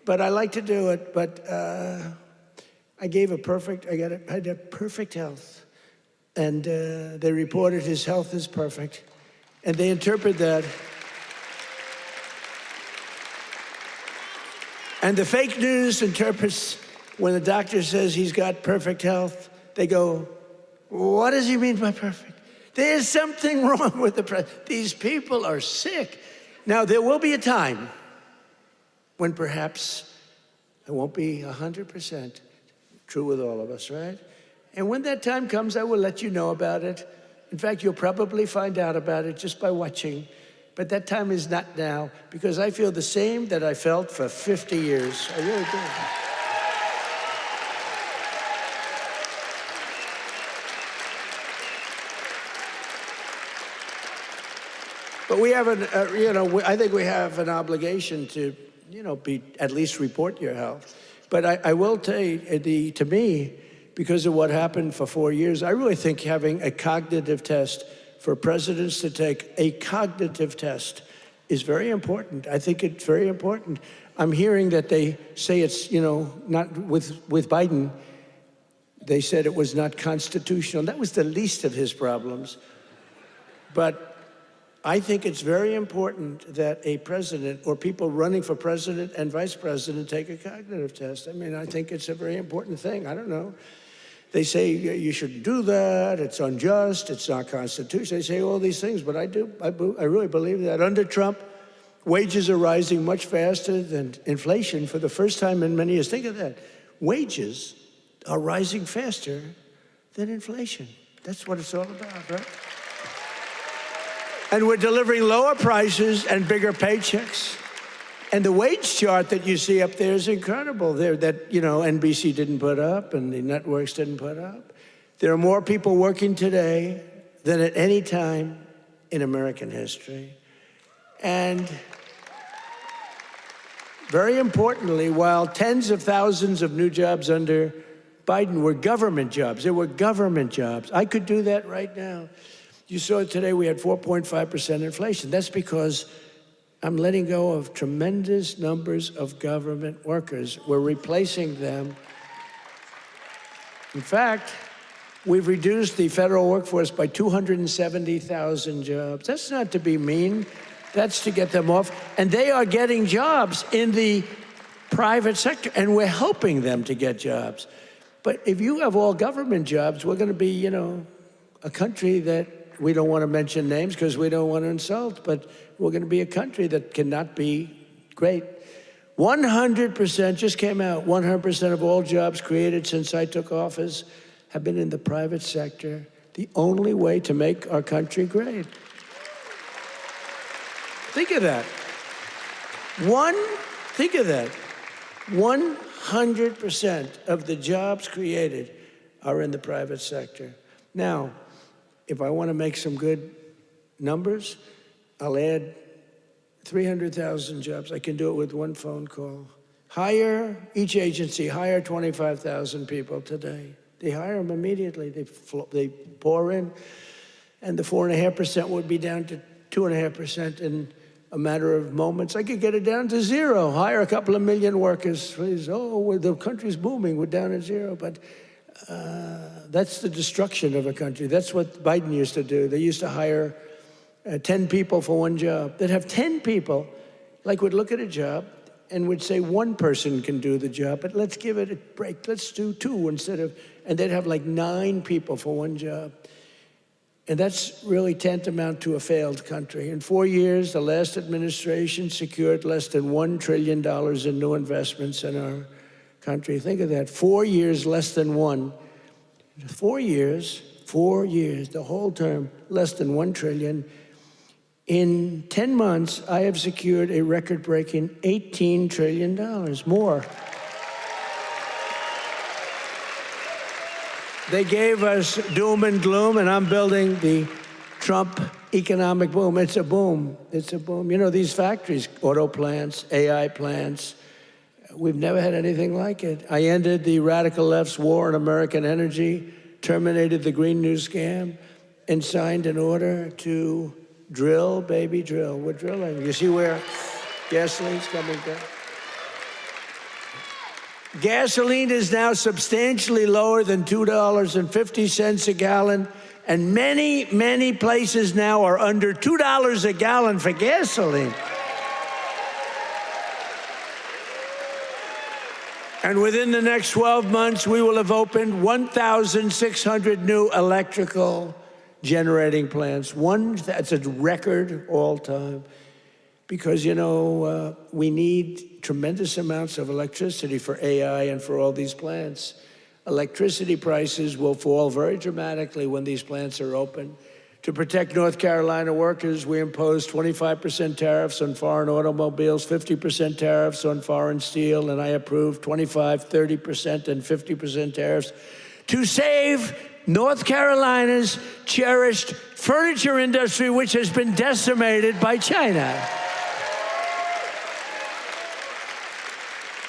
But I like to do it. But I gave I had a perfect health. And they reported his health is perfect. And they interpret that. And the fake news interprets when the doctor says he's got perfect health, they go, what does he mean by perfect? There's something wrong with the president. These people are sick. Now, there will be a time when perhaps it won't be 100% true with all of us, right? And when that time comes, I will let you know about it. In fact, you'll probably find out about it just by watching. But that time is not now, because I feel the same that I felt for 50 years. I really do. But we have I think we have an obligation to, at least report your health. But I will tell you, to me, because of what happened for 4 years, I really think having a cognitive test for presidents to take a cognitive test is very important. I think it's very important. I'm hearing that they say it's, not with Biden, they said it was not constitutional. That was the least of his problems. But I think it's very important that a president or people running for president and vice president take a cognitive test. I mean, I think it's a very important thing. I don't know. They say you shouldn't do that, it's unjust, it's not constitutional. They say all these things, but I really believe that. Under Trump, wages are rising much faster than inflation for the first time in many years. Think of that. Wages are rising faster than inflation. That's what it's all about, right? And we're delivering lower prices and bigger paychecks. And the wage chart that you see up there is incredible. That NBC didn't put up and the networks didn't put up. There are more people working today than at any time in American history. And very importantly, while tens of thousands of new jobs under Biden were government jobs, they were government jobs. I could do that right now. You saw it today, we had 4.5% inflation. That's because I'm letting go of tremendous numbers of government workers. We're replacing them. In fact, we've reduced the federal workforce by 270,000 jobs. That's not to be mean. That's to get them off. And they are getting jobs in the private sector, and we're helping them to get jobs. But if you have all government jobs, we're going to be, a country that we don't want to mention names because we don't want to insult, but we're going to be a country that cannot be great. 100% just came out, 100% of all jobs created since I took office have been in the private sector. The only way to make our country great. Think of that. Think of that. 100% of the jobs created are in the private sector. Now, if I want to make some good numbers, I'll add 300,000 jobs. I can do it with one phone call. Each agency hire 25,000 people today. They hire them immediately. They pour in, and the 4.5% would be down to 2.5% in a matter of moments. I could get it down to zero. Hire a couple of million workers, please. Oh, the country's booming. We're down at zero, but that's the destruction of a country. That's what Biden used to do. They used to hire 10 people for one job. They'd have 10 people, would look at a job and would say one person can do the job, but let's give it a break. Let's do two and they'd have 9 people for one job. And that's really tantamount to a failed country. In 4 years, the last administration secured less than $1 trillion in new investments in our country. Think of that, 4 years, less than one. 4 years, the whole term, less than $1 trillion. In 10 months, I have secured a record-breaking $18 trillion more. They gave us doom and gloom, and I'm building the Trump economic boom. It's a boom. It's a boom. These factories, auto plants, AI plants, We've never had anything like it. I ended the radical left's war on American energy, terminated the Green New scam, and signed an order to drill, baby, drill. We're drilling. You see where gasoline's coming down? Gasoline is now substantially lower than $2.50 a gallon, and many, many places now are under $2 a gallon for gasoline. And within the next 12 months, we will have opened 1,600 new electrical generating plants. That's a record all time. Because, you know, we need tremendous amounts of electricity for AI and for all these plants. Electricity prices will fall very dramatically when these plants are open. To protect North Carolina workers, we imposed 25% tariffs on foreign automobiles, 50% tariffs on foreign steel, and I approved 25%, 30%, and 50% tariffs to save North Carolina's cherished furniture industry, which has been decimated by China.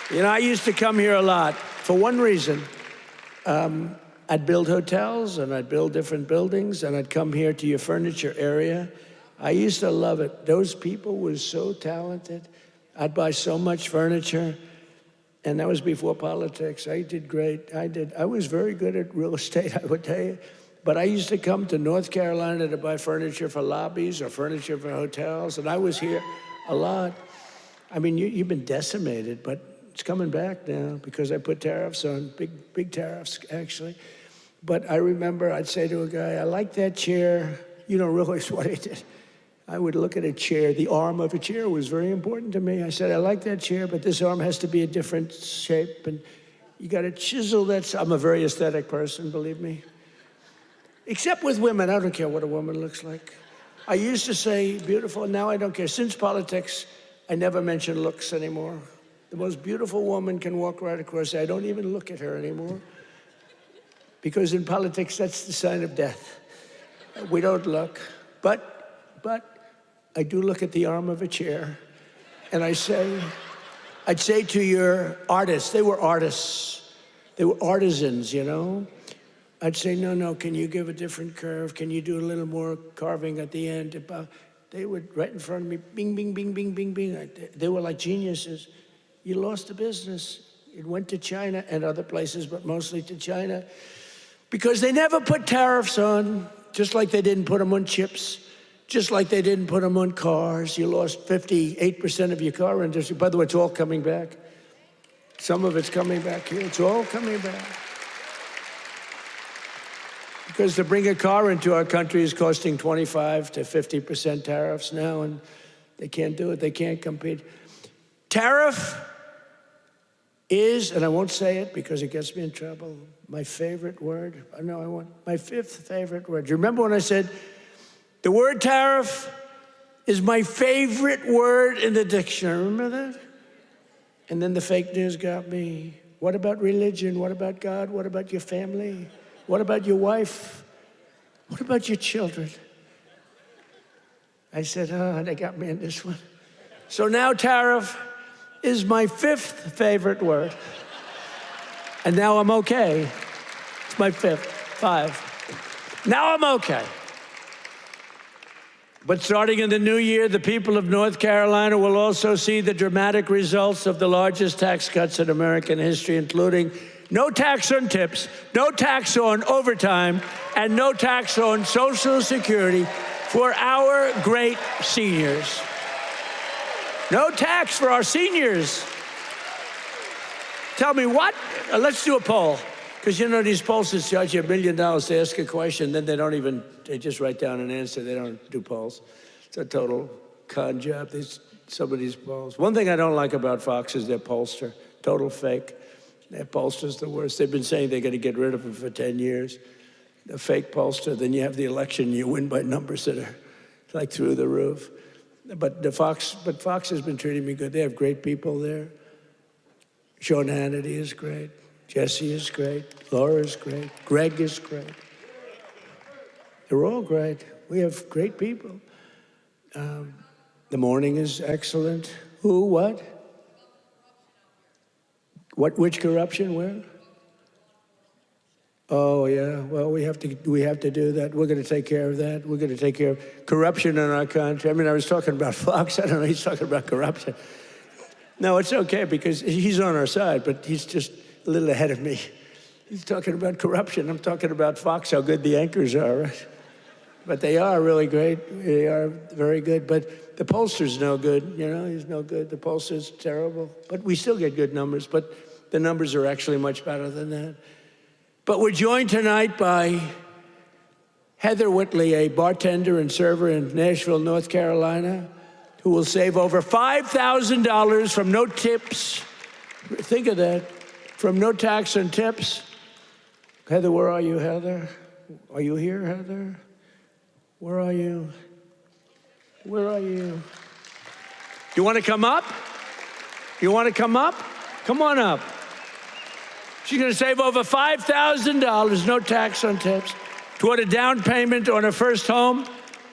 You know, I used to come here a lot for one reason. I'd build hotels, and I'd build different buildings, and I'd come here to your furniture area. I used to love it. Those people were so talented. I'd buy so much furniture, and that was before politics. I did great. I was very good at real estate, I would tell you. But I used to come to North Carolina to buy furniture for lobbies or furniture for hotels, and I was here a lot. I mean, you've been decimated, but it's coming back now because I put tariffs on, big tariffs, actually. But I remember I'd say to a guy, I like that chair. You don't realize what I did. I would look at a chair. The arm of a chair was very important to me. I said, I like that chair, but this arm has to be a different shape. And you got to chisel that. I'm a very aesthetic person, believe me. Except with women. I don't care what a woman looks like. I used to say beautiful. Now I don't care. Since politics, I never mention looks anymore. The most beautiful woman can walk right across. I don't even look at her anymore. Because in politics, that's the sign of death. We don't look. But I do look at the arm of a chair. And I'd say to your artists, they were artists. They were artisans, you know? I'd say, no, can you give a different curve? Can you do a little more carving at the end? They would, right in front of me, bing, bing, bing, bing, bing, bing. They were like geniuses. You lost the business. It went to China and other places, but mostly to China. Because they never put tariffs on, just like they didn't put them on chips, just like they didn't put them on cars. You lost 58% of your car industry. By the way, it's all coming back. Some of it's coming back here. It's all coming back. Because to bring a car into our country is costing 25 to 50% tariffs now, and they can't do it. They can't compete. Tariff is, and I won't say it because it gets me in trouble, my favorite word. No, I want my fifth favorite word. Do you remember when I said the word tariff is my favorite word in the dictionary? Remember that? And then the fake news got me. What about religion? What about God? What about your family? What about your wife? What about your children? I said, they got me in this one. So now tariff is my fifth favorite word. And now I'm okay. It's my fifth, 5. Now I'm okay. But starting in the new year, the people of North Carolina will also see the dramatic results of the largest tax cuts in American history, including no tax on tips, no tax on overtime, and no tax on Social Security for our great seniors. No tax for our seniors. Tell me what? Let's do a poll. Because you know these pollsters charge you $1 million to ask a question, then they just write down an answer. They don't do polls. It's a total con job, some of these polls. One thing I don't like about Fox is their pollster. Total fake. Their pollster's the worst. They've been saying they're going to get rid of them for 10 years. The fake pollster, then you have the election, you win by numbers that are like through the roof. But Fox has been treating me good. They have great people there. Sean Hannity is great. Jesse is great. Laura is great. Greg is great. They're all great. We have great people. The morning is excellent. Who, what? Which corruption? Where? Oh, yeah. Well, we have to do that. We're going to take care of that. We're going to take care of corruption in our country. I mean, I was talking about Fox. I don't know. He's talking about corruption. No, it's okay because he's on our side, but he's just a little ahead of me. He's talking about corruption. I'm talking about Fox, how good the anchors are, right? But they are really great. They are very good. But the pollster's no good. You know, he's no good. The pollster's terrible. But we still get good numbers. But the numbers are actually much better than that. But we're joined tonight by Heather Whatley, a bartender and server in Nashville, North Carolina, who will save over $5,000 from no tips. Think of that. From no tax and tips. Heather, where are you, Heather? Are you here, Heather? Where are you? Where are you? Do you want to come up? You want to come up? Come on up. She's going to save over $5,000, no tax on tips, toward a down payment on her first home.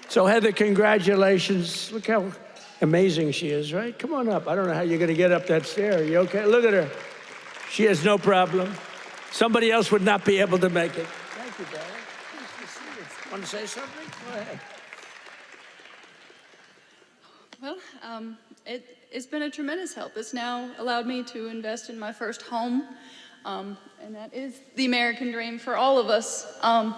So, Heather, congratulations. Look how amazing she is, right? Come on up. I don't know how you're going to get up that stair. Are you okay? Look at her. She has no problem. Somebody else would not be able to make it. Thank you, darling. Nice to see you. Want to say something? Go ahead. Well, it's been a tremendous help. It's now allowed me to invest in my first home, and that is the American dream for all of us. I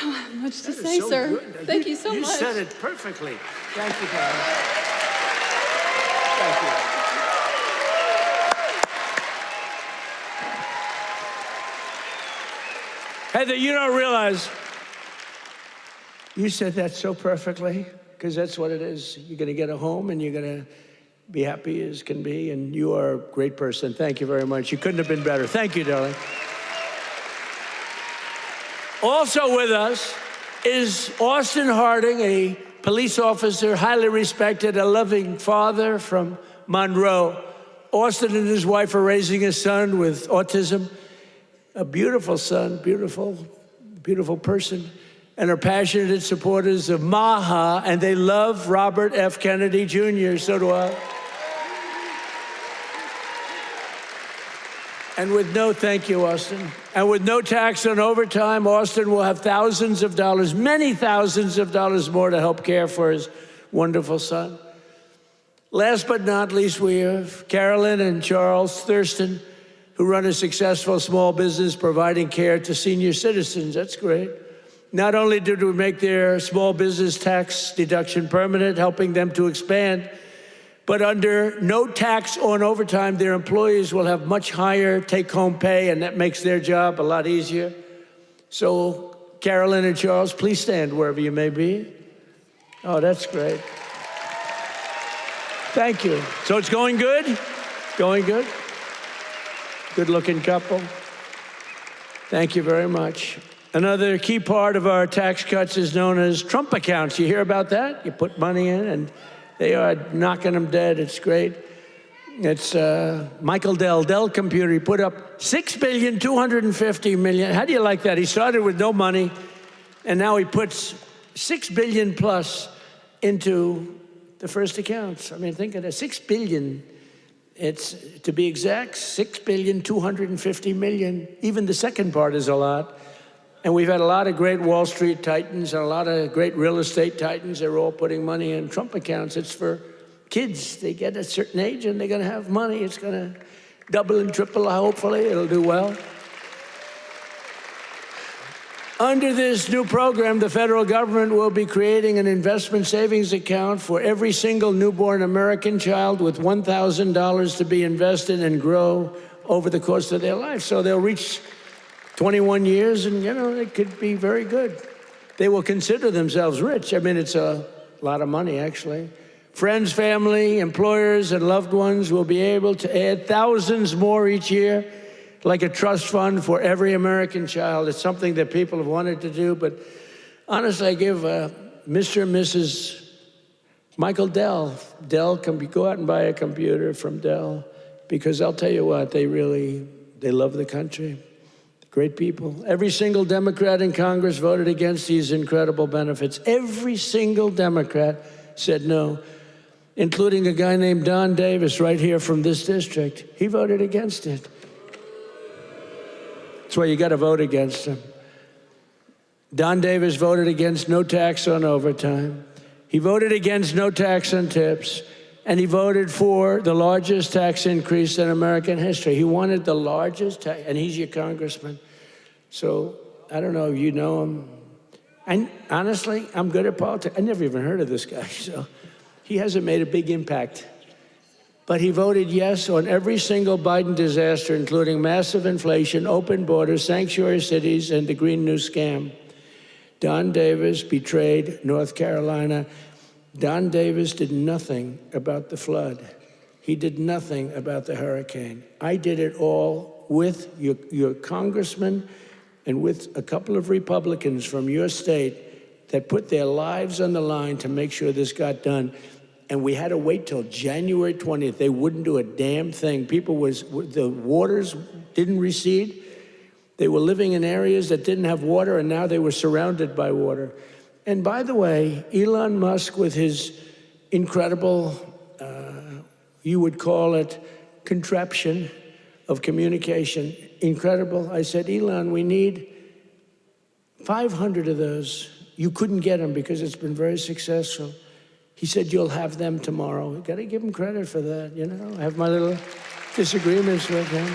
don't have much to say, so sir. Good. Thank you so much. You said it perfectly. Thank you, darling. Thank you. Heather, you don't realize you said that so perfectly, because that's what it is. You're going to get a home, and you're going to be happy as can be, and you are a great person. Thank you very much. You couldn't have been better. Thank you, darling. Also with us is Austin Harding, a police officer, highly respected, a loving father from Monroe. Austin and his wife are raising a son with autism. A beautiful son, beautiful, beautiful person, and are passionate supporters of MAGA, and they love Robert F. Kennedy Jr., so do I. And with no, thank you, Austin, and with no tax on overtime, Austin will have thousands of dollars, many thousands of dollars more to help care for his wonderful son. Last but not least, we have Carolyn and Charles Thurston, who run a successful small business providing care to senior citizens. That's great. Not only did we make their small business tax deduction permanent, helping them to expand, but under no tax on overtime, their employees will have much higher take-home pay, and that makes their job a lot easier. So, Carolyn and Charles, please stand wherever you may be. Oh, that's great. Thank you. So it's going good? Going good? Good-looking couple. Thank you very much. Another key part of our tax cuts is known as Trump accounts. You hear about that? You put money in, and they are knocking them dead. It's great. It's Michael Dell Computer. He put up $6.25 billion. How do you like that? He started with no money, and now he puts $6 billion plus into the first accounts. I mean, think of that, $6 billion. It's, to be exact, $6.25 billion. Even the second part is a lot. And we've had a lot of great Wall Street titans and a lot of great real estate titans. They're all putting money in Trump accounts. It's for kids. They get a certain age and they're going to have money. It's going to double and triple, hopefully. It'll do well. Under this new program, the federal government will be creating an investment savings account for every single newborn American child with $1,000 to be invested and grow over the course of their life. So they'll reach 21 years and, you know, they could be very good. They will consider themselves rich. I mean, it's a lot of money, actually. Friends, family, employers, and loved ones will be able to add thousands more each year, like a trust fund for every American child. It's something that people have wanted to do, but honestly, I give Mr. and Mrs. Michael Dell. Dell, go out and buy a computer from Dell, because I'll tell you what, they love the country. Great people. Every single Democrat in Congress voted against these incredible benefits. Every single Democrat said no. including a guy named Don Davis right here from this district. He voted against it. That's why you got to vote against him. Don Davis voted against no tax on overtime. He voted against no tax on tips. And he voted for the largest tax increase in American history. He wanted the largest tax, and he's your congressman. So I don't know if you know him. And honestly, I'm good at politics. I never even heard of this guy, so he hasn't made a big impact. But he voted yes on every single Biden disaster, including massive inflation, open borders, sanctuary cities, and the Green New Scam. Don Davis betrayed North Carolina. Don Davis did nothing about the flood. He did nothing about the hurricane. I did it all with your congressman and with a couple of Republicans from your state that put their lives on the line to make sure this got done. And we had to wait till January 20th. They wouldn't do a damn thing. The waters didn't recede. They were living in areas that didn't have water, and now they were surrounded by water. And by the way, Elon Musk, with his incredible, you would call it contraption of communication, incredible. I said, Elon, we need 500 of those. You couldn't get them because it's been very successful. He said, you'll have them tomorrow. You got to give him credit for that, you know. I have my little disagreements with him.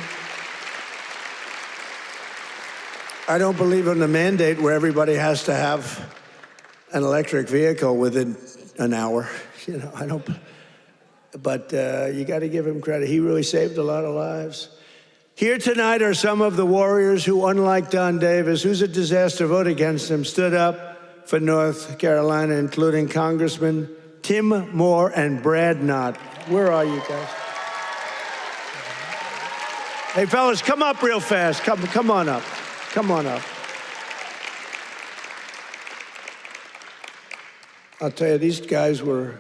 I don't believe in the mandate where everybody has to have an electric vehicle within an hour. You know, I don't, but you got to give him credit. He really saved a lot of lives. Here tonight are some of the warriors who, unlike Don Davis, who's a disaster, vote against him, stood up for North Carolina, including Congressman Tim Moore and Brad Knott. Where are you guys? Hey, fellas, come up real fast. Come on up. Come on up. I'll tell you, these guys were,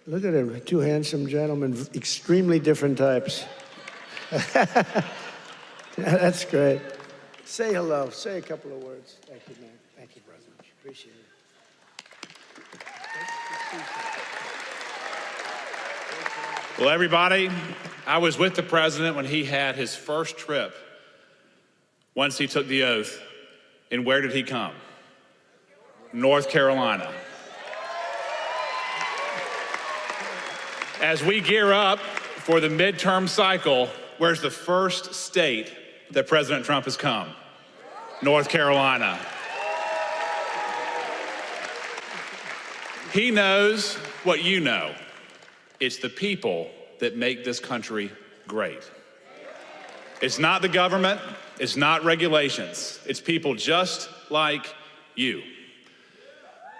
look at them, two handsome gentlemen, extremely different types. That's great. Say hello. Say a couple of words. Thank you, man. Thank you, brother. Appreciate it. Well, everybody, I was with the president when he had his first trip once he took the oath. And where did he come? North Carolina. As we gear up for the midterm cycle, where's the first state that President Trump has come? North Carolina. He knows what you know. It's the people that make this country great. It's not the government, it's not regulations, it's people just like you.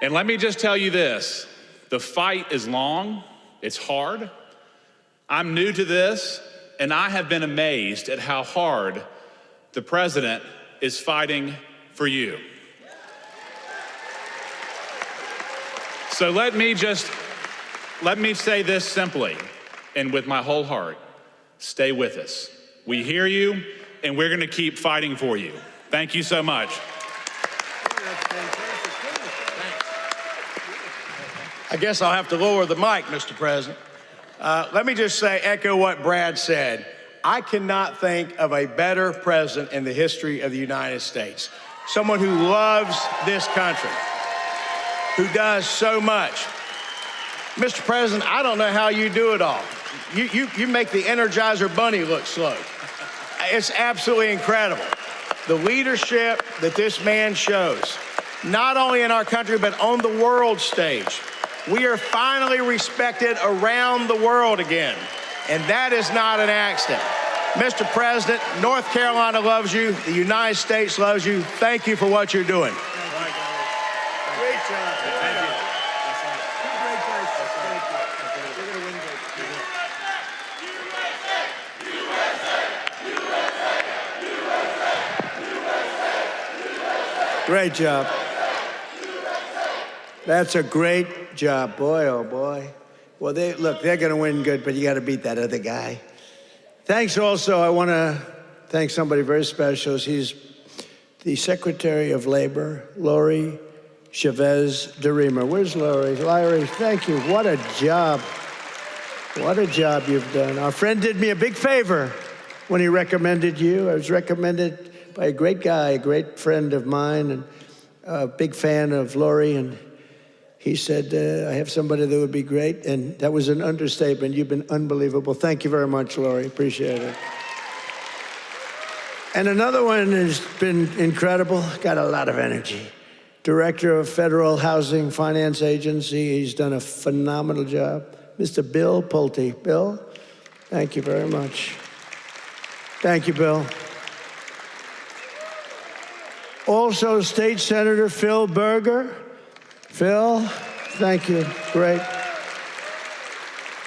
And let me just tell you this, the fight is long, it's hard. I'm new to this, and I have been amazed at how hard the president is fighting for you. So let me say this simply and with my whole heart. Stay with us. We hear you, and we're going to keep fighting for you. Thank you so much. I guess I'll have to lower the mic, Mr. President. Let me just say, echo what Brad said. I cannot think of a better president in the history of the United States. Someone who loves this country, who does so much. Mr. President, I don't know how you do it all. You make the Energizer Bunny look slow. It's absolutely incredible. The leadership that this man shows, not only in our country, but on the world stage. We are finally respected around the world again, and that is not an accident. Mr. President, North Carolina loves you. The United States loves you. Thank you for what you're doing. Great job. Thank you. Great guys. Thank you. You're going to win big. Great job. That's a great job. Boy, oh boy. Well, they're going to win good, but you got to beat that other guy. Thanks also. I want to thank somebody very special. He's the Secretary of Labor, Lori Chavez DeRemer. Where's Larry? Larry, thank you. What a job. What a job you've done. Our friend did me a big favor when he recommended you. I was recommended by a great guy, a great friend of mine, and a big fan of Lori, and he said, I have somebody that would be great, and that was an understatement. You've been unbelievable. Thank you very much, Lori. Appreciate it. And another one has been incredible, got a lot of energy. Director of Federal Housing Finance Agency. He's done a phenomenal job. Mr. Bill Pulte. Bill, thank you very much. Thank you, Bill. Also, State Senator Phil Berger. Phil, thank you. Great.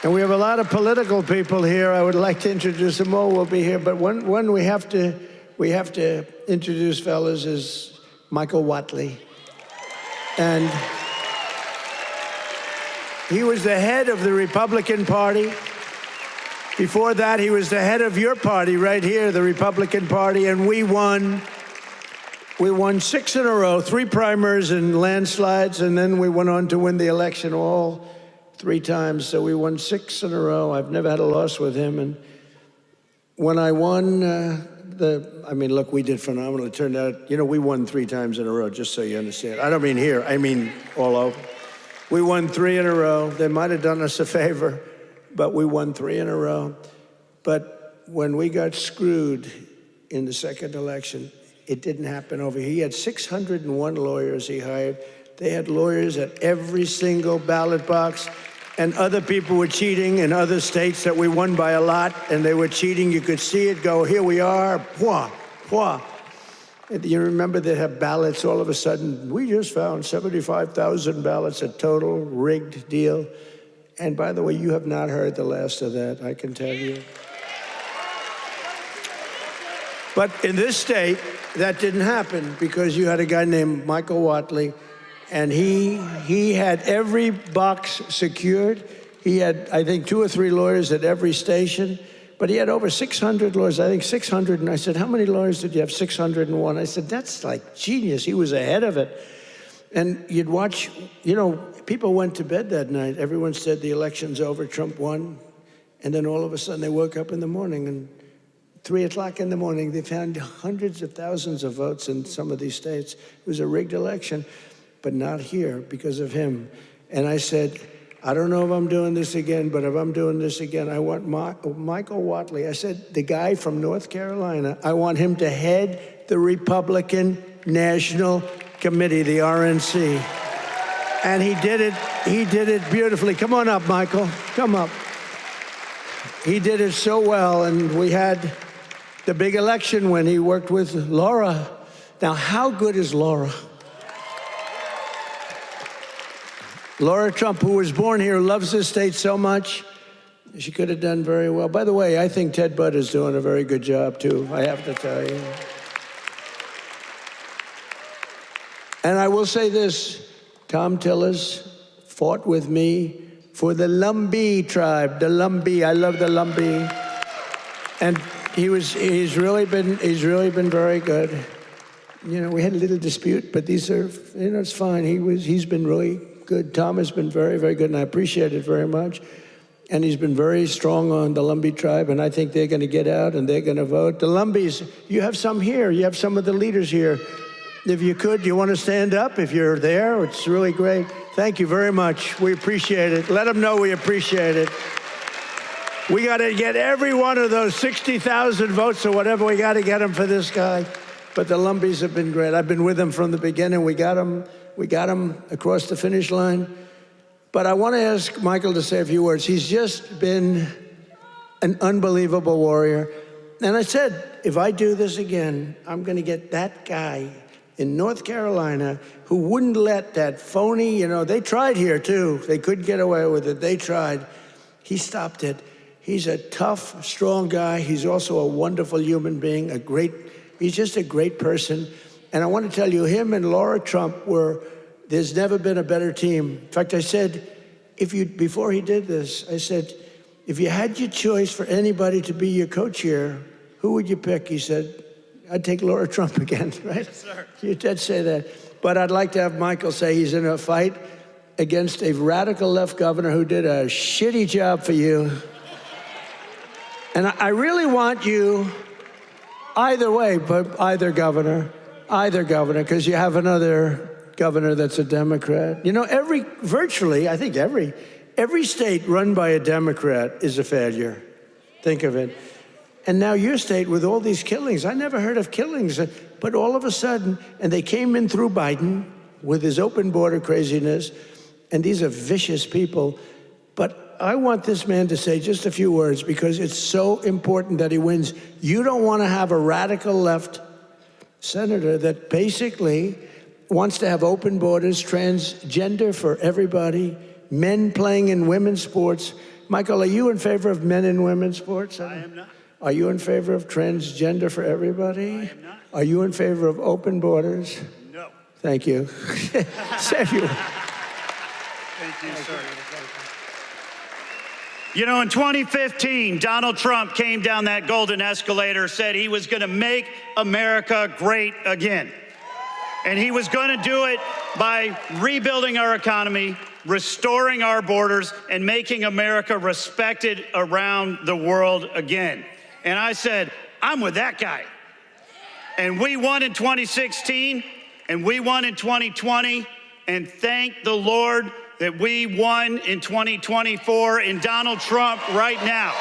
And we have a lot of political people here. I would like to introduce them all. Will be here, but one we have to introduce, fellas, is Michael Whatley. And he was the head of the Republican Party. Before that, he was the head of your party right here, the Republican Party, and we won 6 in a row, 3 primaries and landslides, and then we went on to win the election all 3 times. So we won 6 in a row. I've never had a loss with him. And when I won look, we did phenomenal. It turned out, we won 3 times in a row, just so you understand. I don't mean here, I mean all over. We won 3 in a row. They might have done us a favor, but we won 3 in a row. But when we got screwed in the second election, it didn't happen over here. He had 601 lawyers he hired. They had lawyers at every single ballot box, and other people were cheating in other states that we won by a lot, and they were cheating. You could see it go, here we are, pwah, pwah. And you remember they have ballots all of a sudden. We just found 75,000 ballots, a total rigged deal. And by the way, you have not heard the last of that, I can tell you. But in this state, that didn't happen because you had a guy named Michael Whatley, and he had every box secured. He had, I think, 2 or 3 lawyers at every station, but he had over 600 lawyers, I think 600. And I said, how many lawyers did you have? 601. I said, that's like genius. He was ahead of it. And you'd watch, people went to bed that night. Everyone said the election's over, Trump won. And then all of a sudden they woke up in the morning, and 3 o'clock in the morning, they found hundreds of thousands of votes in some of these states. It was a rigged election, but not here because of him. And I said, I don't know if I'm doing this again, but if I'm doing this again, I want Michael Whatley. I said, the guy from North Carolina, I want him to head the Republican National Committee, the RNC. And he did it beautifully. Come on up, Michael, come up. He did it so well, and we had the big election when he worked with Laura. Now, how good is Laura? Laura Trump, who was born here, loves this state so much. She could have done very well. By the way, I think Ted Budd is doing a very good job, too, I have to tell you. And I will say this, Tom Tillis fought with me for the Lumbee tribe, the Lumbee. I love the Lumbee. And he's really been very good. We had a little dispute, but these are, it's fine. He's been really good. Tom has been very, very good, and I appreciate it very much. And he's been very strong on the Lumbee tribe, and I think they're going to get out and they're going to vote. The Lumbees, you have some here. You have some of the leaders here. If you could, you want to stand up if you're there? It's really great. Thank you very much. We appreciate it. Let them know we appreciate it. We got to get every one of those 60,000 votes or whatever. We got to get them for this guy. But the Lumbees have been great. I've been with them from the beginning. We got them across the finish line. But I want to ask Michael to say a few words. He's just been an unbelievable warrior. And I said, if I do this again, I'm going to get that guy in North Carolina who wouldn't let that phony, they tried here too. They couldn't get away with it. They tried. He stopped it. He's a tough, strong guy. He's also a wonderful human being, he's just a great person. And I want to tell you, him and Laura Trump there's never been a better team. In fact, I said, before he did this, I said, if you had your choice for anybody to be your co-chair, who would you pick? He said, I'd take Laura Trump again, right? Yes, sir. You did say that. But I'd like to have Michael say he's in a fight against a radical left governor who did a shitty job for you. And I really want you, either way, but either governor, because you have another governor that's a Democrat. You know, virtually, I think every state run by a Democrat is a failure. Think of it. And now your state with all these killings, I never heard of killings, but all of a sudden, and they came in through Biden with his open border craziness, and these are vicious people. But I want this man to say just a few words because it's so important that he wins. You don't want to have a radical left senator that basically wants to have open borders, transgender for everybody, men playing in women's sports. Michael, are you in favor of men in women's sports? I am not. Are you in favor of transgender for everybody? I am not. Are you in favor of open borders? No. Thank you. Thank you. Thank you, sir. You know, in 2015, Donald Trump came down that golden escalator, said he was going to make America great again. And he was going to do it by rebuilding our economy, restoring our borders, and making America respected around the world again. And I said, I'm with that guy. And we won in 2016, and we won in 2020, and thank the Lord that we won in 2024, and Donald Trump right now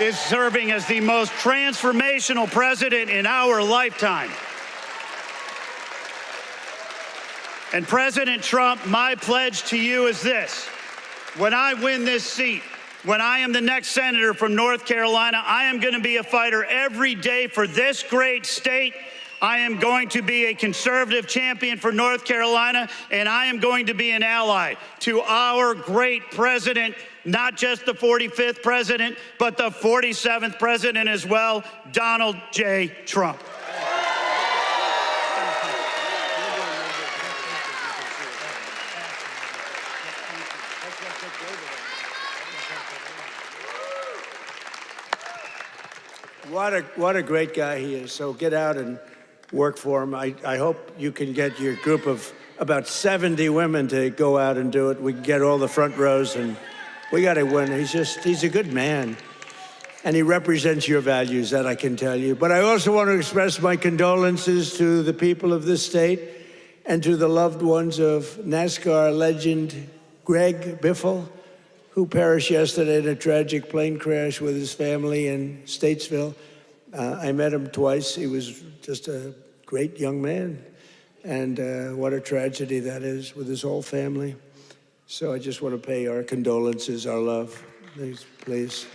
is serving as the most transformational president in our lifetime. And President Trump, my pledge to you is this. When I win this seat, when I am the next senator from North Carolina, I am going to be a fighter every day for this great state. I am going to be a conservative champion for North Carolina, and I am going to be an ally to our great president, not just the 45th president, but the 47th president as well, Donald J. Trump. What a great guy he is. So get out and work for him. I hope you can get your group of about 70 women to go out and do it. We can get all the front rows, and we got to win. He's a good man, and he represents your values, that I can tell you. But I also want to express my condolences to the people of this state and to the loved ones of NASCAR legend Greg Biffle, who perished yesterday in a tragic plane crash with his family in Statesville. I met him twice. He was just a great young man. And what a tragedy that is with his whole family. So I just want to pay our condolences, our love. Please.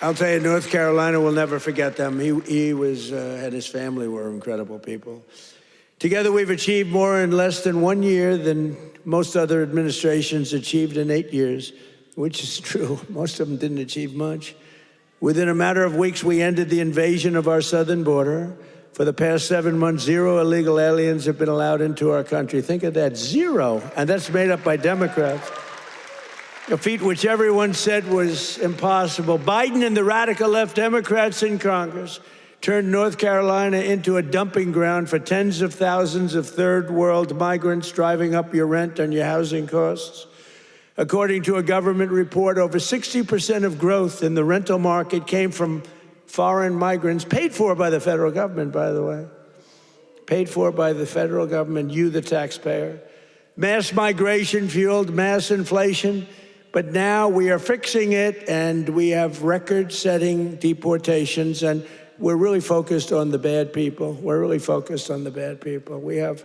I'll tell you, North Carolina will never forget them. He and his family were incredible people. Together, we've achieved more in less than 1 year than most other administrations achieved in 8 years, which is true. Most of them didn't achieve much. Within a matter of weeks, we ended the invasion of our southern border. For the past 7 months, 0 illegal aliens have been allowed into our country. Think of that, 0. And that's made up by Democrats. A feat which everyone said was impossible. Biden and the radical left Democrats in Congress turned North Carolina into a dumping ground for tens of thousands of third world migrants, driving up your rent and your housing costs. According to a government report, over 60% of growth in the rental market came from foreign migrants, paid for by the federal government, by the way. Paid for by the federal government, you, the taxpayer. Mass migration fueled mass inflation, but now we are fixing it, and we have record-setting deportations, and we're really focused on the bad people. We're really focused on the bad people. We have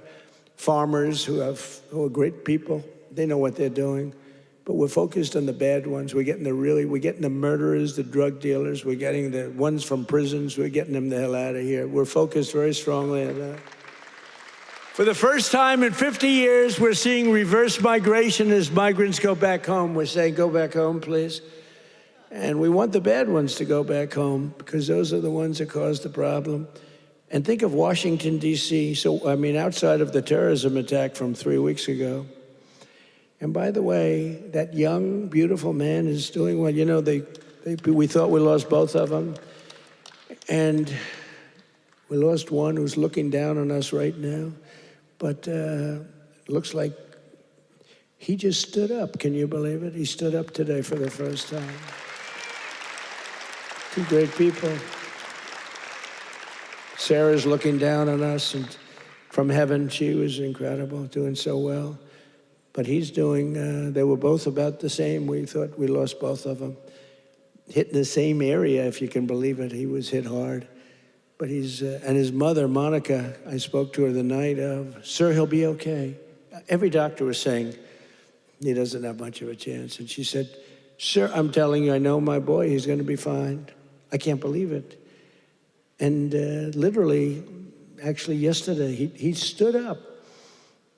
farmers who are great people. They know what they're doing. But we're focused on the bad ones. We're getting the murderers, the drug dealers. We're getting the ones from prisons. We're getting them the hell out of here. We're focused very strongly on that. For the first time in 50 years, we're seeing reverse migration as migrants go back home. We're saying, go back home, please. And we want the bad ones to go back home because those are the ones that caused the problem. And think of Washington, D.C. Outside of the terrorism attack from 3 weeks ago. And by the way, that young, beautiful man is doing well. You know, we thought we lost both of them. And We lost one who's looking down on us right now. But looks like he just stood up. Can you believe it? He stood up today for the first time. Two great people. Sarah's looking down on us, and from heaven, she was incredible, doing so well. But he's doing, they were both about the same. We thought we lost both of them. Hit in the same area, if you can believe it. He was hit hard. But he's, and his mother, Monica, I spoke to her the night of, sir, he'll be okay. Every doctor was saying he doesn't have much of a chance. And she said, sir, I'm telling you, I know my boy, he's going to be fine. I can't believe it. And literally, actually yesterday, he stood up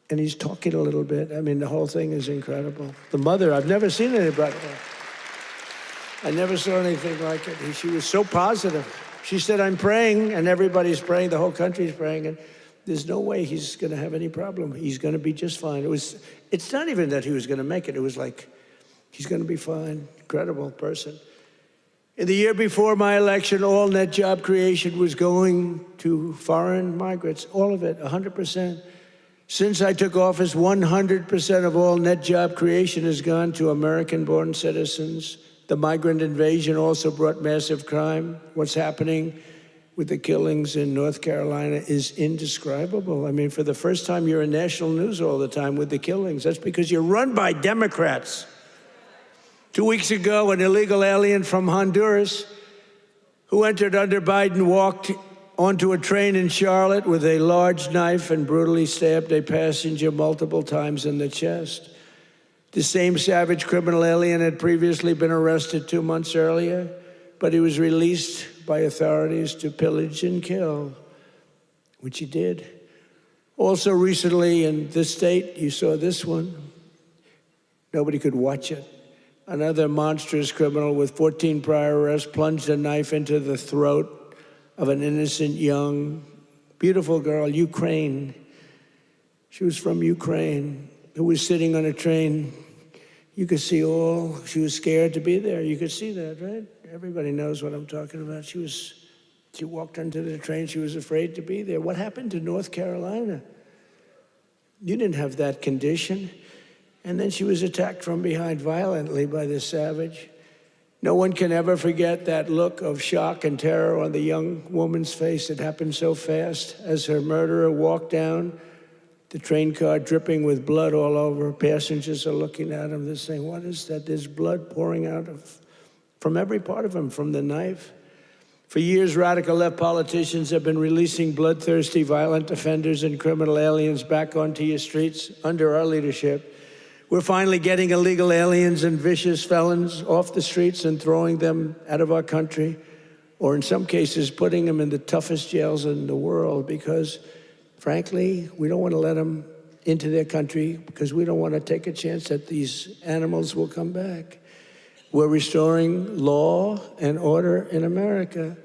and he's talking a little bit. I mean, the whole thing is incredible. The mother, I've never seen anybody. I never saw anything like it. She was so positive. She said, I'm praying, and everybody's praying, the whole country's praying, and there's no way he's going to have any problem. He's going to be just fine. It's not even that he was going to make it. It was like, he's going to be fine. Incredible person. In the year before my election, all net job creation was going to foreign migrants, all of it, 100%. Since I took office, 100% of all net job creation has gone to American-born citizens. The migrant invasion also brought massive crime. What's happening with the killings in North Carolina is indescribable. I mean, for the first time, you're in national news all the time with the killings. That's because you're run by Democrats. 2 weeks ago, an illegal alien from Honduras who entered under Biden walked onto a train in Charlotte with a large knife and brutally stabbed a passenger multiple times in the chest. The same savage criminal alien had previously been arrested 2 months earlier, but he was released by authorities to pillage and kill, which he did. Also recently in this state, you saw this one. Nobody could watch it. Another monstrous criminal with 14 prior arrests plunged a knife into the throat of an innocent young, beautiful girl, Ukraine. She was from Ukraine, who was sitting on a train. You could see she was scared to be there. You could see that, right? Everybody knows what I'm talking about. She walked onto the train. She was afraid to be there. What happened to North Carolina? You didn't have that condition. And then she was attacked from behind violently by this savage. No one can ever forget that look of shock and terror on the young woman's face. It happened so fast as her murderer walked down the train car, dripping with blood all over. Passengers are looking at him. They're saying, what is that? There's blood pouring out from every part of him, from the knife. For years, radical left politicians have been releasing bloodthirsty, violent offenders and criminal aliens back onto your streets under our leadership. We're finally getting illegal aliens and vicious felons off the streets and throwing them out of our country, or in some cases, putting them in the toughest jails in the world because, frankly, we don't want to let them into their country because we don't want to take a chance that these animals will come back. We're restoring law and order in America.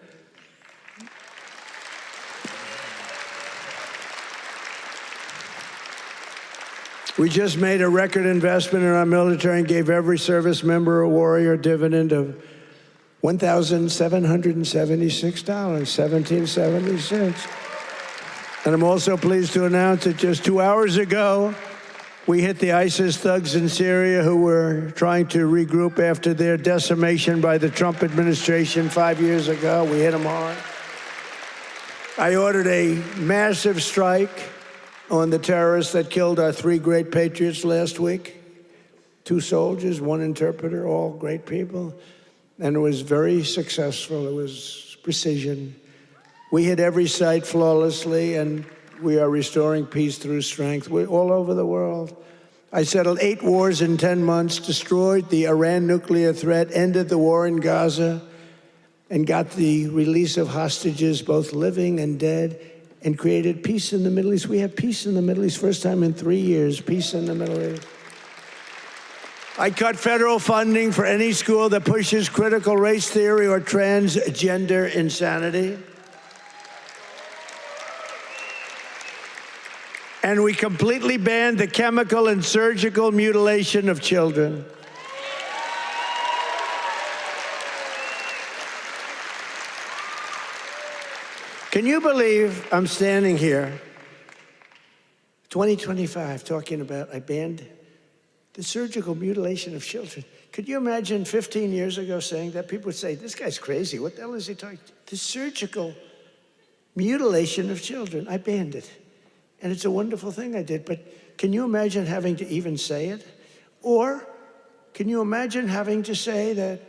We just made a record investment in our military and gave every service member a warrior dividend of $1,776, $1,776. And I'm also pleased to announce that just 2 hours ago, we hit the ISIS thugs in Syria who were trying to regroup after their decimation by the Trump administration 5 years ago. We hit them hard. I ordered a massive strike on the terrorists that killed our 3 great patriots last week. 2 soldiers, 1 interpreter, all great people. And it was very successful. It was precision. We hit every site flawlessly, and we are restoring peace through strength. We're all over the world. I settled 8 wars in 10 months, destroyed the Iran nuclear threat, ended the war in Gaza, and got the release of hostages, both living and dead, and created peace in the Middle East. We have peace in the Middle East, first time in 3 years, peace in the Middle East. I cut federal funding for any school that pushes critical race theory or transgender insanity. And we completely banned the chemical and surgical mutilation of children. Can you believe I'm standing here, 2025, talking about I banned the surgical mutilation of children? Could you imagine 15 years ago saying that? People would say, this guy's crazy. What the hell is he talking? The surgical mutilation of children. I banned it. And it's a wonderful thing I did. But can you imagine having to even say it? Or can you imagine having to say that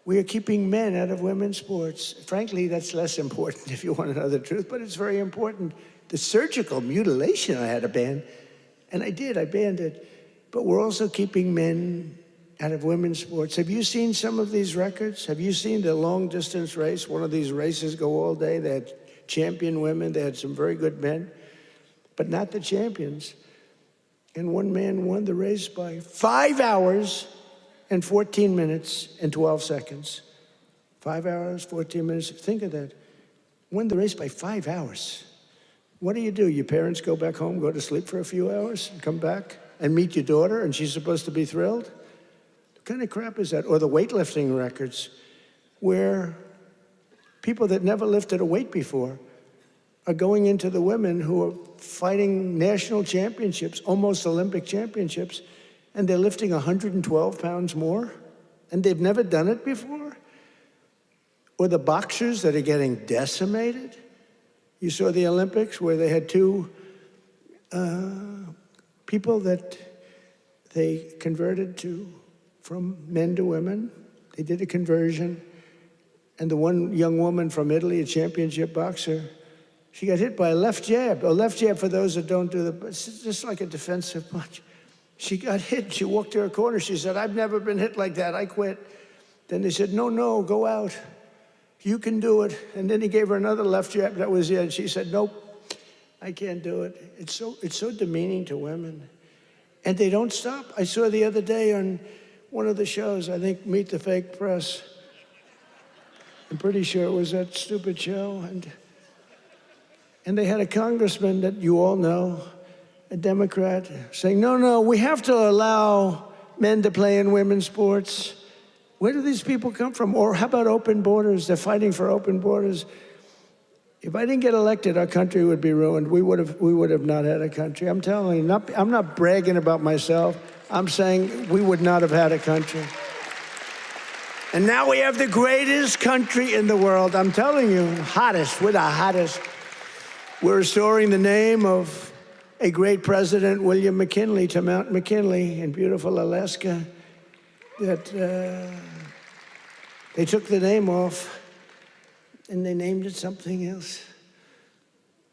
we are keeping men out of women's sports? Frankly, that's less important if you want to know the truth, but it's very important. The surgical mutilation I had to ban, and I did, I banned it. But we're also keeping men out of women's sports. Have you seen some of these records? Have you seen the long distance race? One of these races go all day. They had champion women. They had some very good men, but not the champions. And one man won the race by 5 hours and 14 minutes and 12 seconds. 5 hours, 14 minutes. Think of that. Won the race by 5 hours. What do? Your parents go back home, go to sleep for a few hours, and come back and meet your daughter, and she's supposed to be thrilled? What kind of crap is that? Or the weightlifting records, where people that never lifted a weight before are going into the women who are fighting national championships, almost Olympic championships, and they're lifting 112 pounds more, and they've never done it before. Or the boxers that are getting decimated. You saw the Olympics where they had two people that they converted from men to women. They did a conversion. And the one young woman from Italy, a championship boxer, she got hit by a left jab. A left jab, for those that don't do it's just like a defensive punch. She got hit. She walked to her corner. She said, I've never been hit like that. I quit. Then they said, no, go out. You can do it. And then he gave her another left jab. That was it. And she said, nope, I can't do it. It's so demeaning to women. And they don't stop. I saw the other day on one of the shows, I think Meet the Fake Press. I'm pretty sure it was that stupid show. And they had a congressman that you all know, a Democrat, saying, no, we have to allow men to play in women's sports. Where do these people come from? Or how about open borders? They're fighting for open borders. If I didn't get elected, our country would be ruined. We would have not had a country. I'm telling you, I'm not bragging about myself. I'm saying we would not have had a country. And now we have the greatest country in the world. I'm telling you, hottest. We're the hottest. We're restoring the name of a great president, William McKinley, to Mount McKinley in beautiful Alaska. That they took the name off and they named it something else.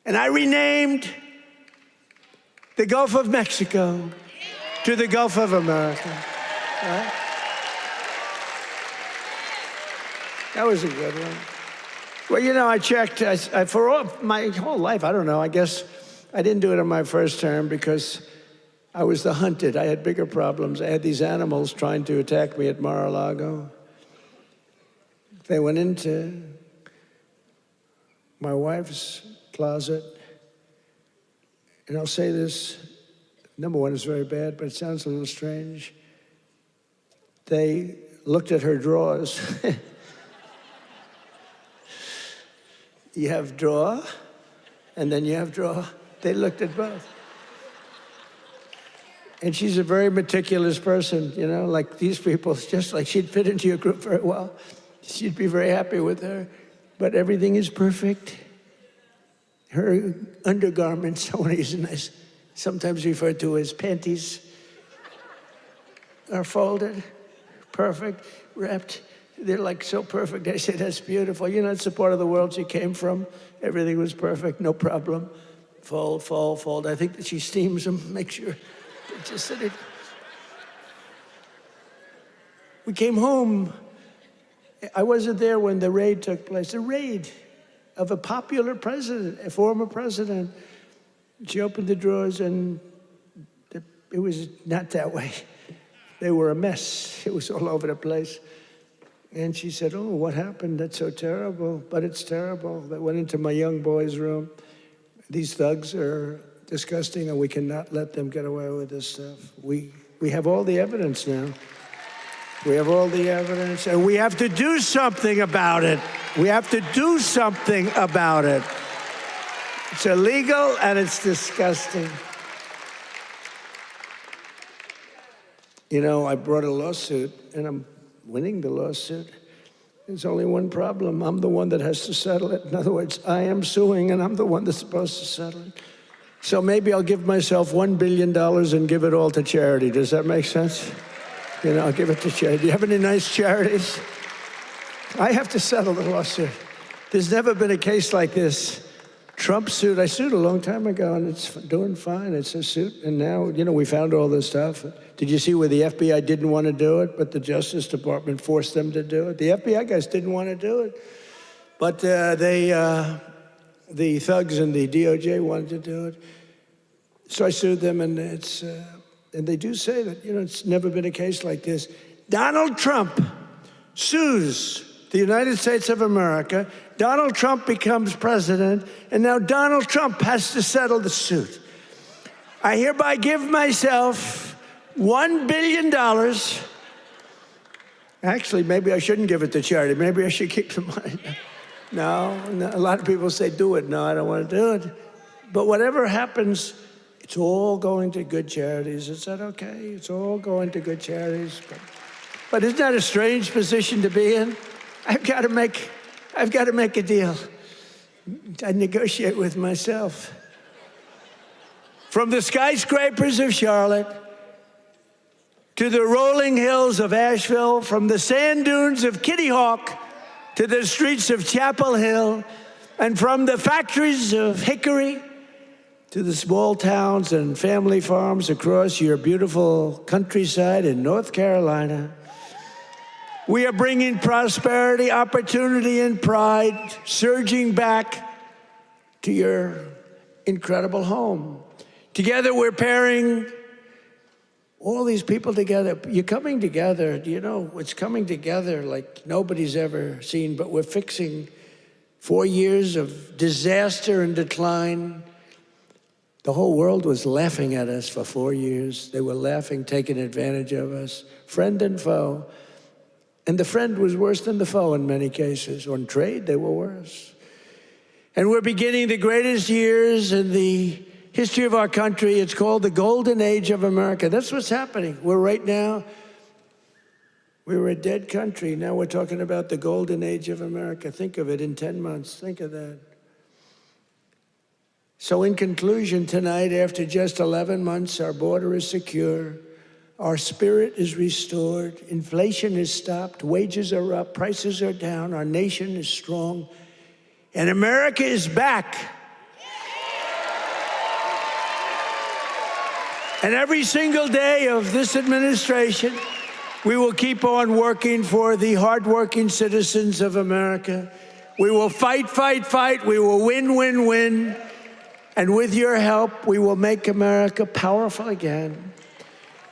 And I renamed the Gulf of Mexico to the Gulf of America. Right? That was a good one. Well, I checked for my whole life. I don't know. I guess I didn't do it in my first term because I was the hunted. I had bigger problems. I had these animals trying to attack me at Mar-a-Lago. They went into my wife's closet. And I'll say this, number one, it's very bad, but it sounds a little strange. They looked at her drawers. You have drawer, and then you have drawer. They looked at both. And she's a very meticulous person, like these people, just like she'd fit into your group very well. She'd be very happy with her, but everything is perfect. Her undergarments, I want to use a nice, sometimes referred to as panties, are folded, perfect, wrapped. They're like so perfect. I said, that's beautiful. It's the part of the world she came from. Everything was perfect, no problem. Fold, fold, fold. I think that she steams them, make sure. Just that we came home. I wasn't there when the raid took place. The raid of a popular president, a former president. She opened the drawers and it was not that way. They were a mess. It was all over the place. And she said, oh, what happened? That's so terrible. But it's terrible. They went into my young boy's room. These thugs are disgusting, and we cannot let them get away with this stuff. We have all the evidence now. We have all the evidence, and we have to do something about it. We have to do something about it. It's illegal and it's disgusting. You know, I brought a lawsuit, and I'm winning the lawsuit. There's only one problem. I'm the one that has to settle it. In other words, I am suing, and I'm the one that's supposed to settle it. So maybe I'll give myself $1 billion and give it all to charity. Does that make sense? You know, I'll give it to charity. Do you have any nice charities? I have to settle the lawsuit. There's never been a case like this. Trump suit, I sued a long time ago, and it's doing fine. It's a suit, and now, you know, we found all this stuff. Did you see where the FBI didn't want to do it, but the Justice Department forced them to do it? The FBI guys didn't want to do it, but the thugs and the DOJ wanted to do it. So I sued them, and and they do say that, you know, it's never been a case like this. Donald Trump sues the United States of America. Donald Trump becomes president, and now Donald Trump has to settle the suit. I hereby give myself $1 billion. Actually, maybe I shouldn't give it to charity. Maybe I should keep the money. No, a lot of people say, do it. No, I don't want to do it. But whatever happens, it's all going to good charities. Is that okay? It's all going to good charities. But isn't that a strange position to be in? I've got to make a deal. I negotiate with myself. From the skyscrapers of Charlotte to the rolling hills of Asheville, from the sand dunes of Kitty Hawk to the streets of Chapel Hill, and from the factories of Hickory to the small towns and family farms across your beautiful countryside in North Carolina, we are bringing prosperity, opportunity, and pride surging back to your incredible home. Together, we're pairing all these people together. You're coming together. You know, it's coming together like nobody's ever seen, but we're fixing 4 years of disaster and decline. The whole world was laughing at us for 4 years. They were laughing, taking advantage of us, friend and foe. And the friend was worse than the foe in many cases. On trade, they were worse. And we're beginning the greatest years in the history of our country. It's called the Golden Age of America. That's what's happening. We were a dead country. Now we're talking about the Golden Age of America. Think of it in 10 months. Think of that. So in conclusion tonight, after just 11 months, our border is secure. Our spirit is restored. Inflation is stopped. Wages are up. Prices are down. Our nation is strong. And America is back. And every single day of this administration, we will keep on working for the hardworking citizens of America. We will fight, fight, fight. We will win, win, win. And with your help, we will make America powerful again.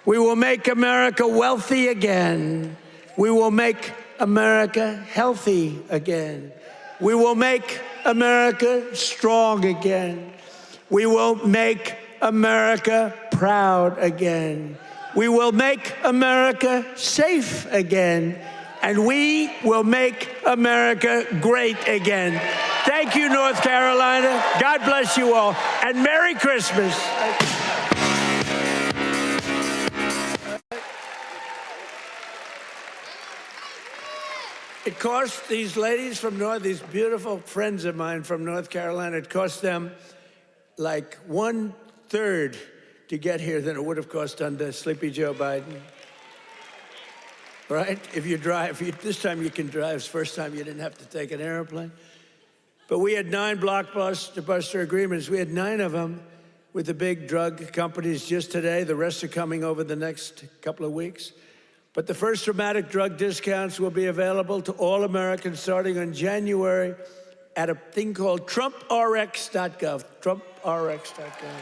We will make America wealthy again. We will make America healthy again. We will make America strong again. We will make America proud again. We will make America safe again. And we will make America great again. Thank you, North Carolina. God bless you all. And Merry Christmas. It cost these ladies from these beautiful friends of mine from North Carolina, it cost them like 1/3 to get here than it would have cost under Sleepy Joe Biden. Right? If you drive, this time you can drive. It's the first time you didn't have to take an airplane. But we had 9 blockbuster agreements. We had 9 of them with the big drug companies just today. The rest are coming over the next couple of weeks. But the first dramatic drug discounts will be available to all Americans starting on January at a thing called TrumpRx.gov. TrumpRx.gov.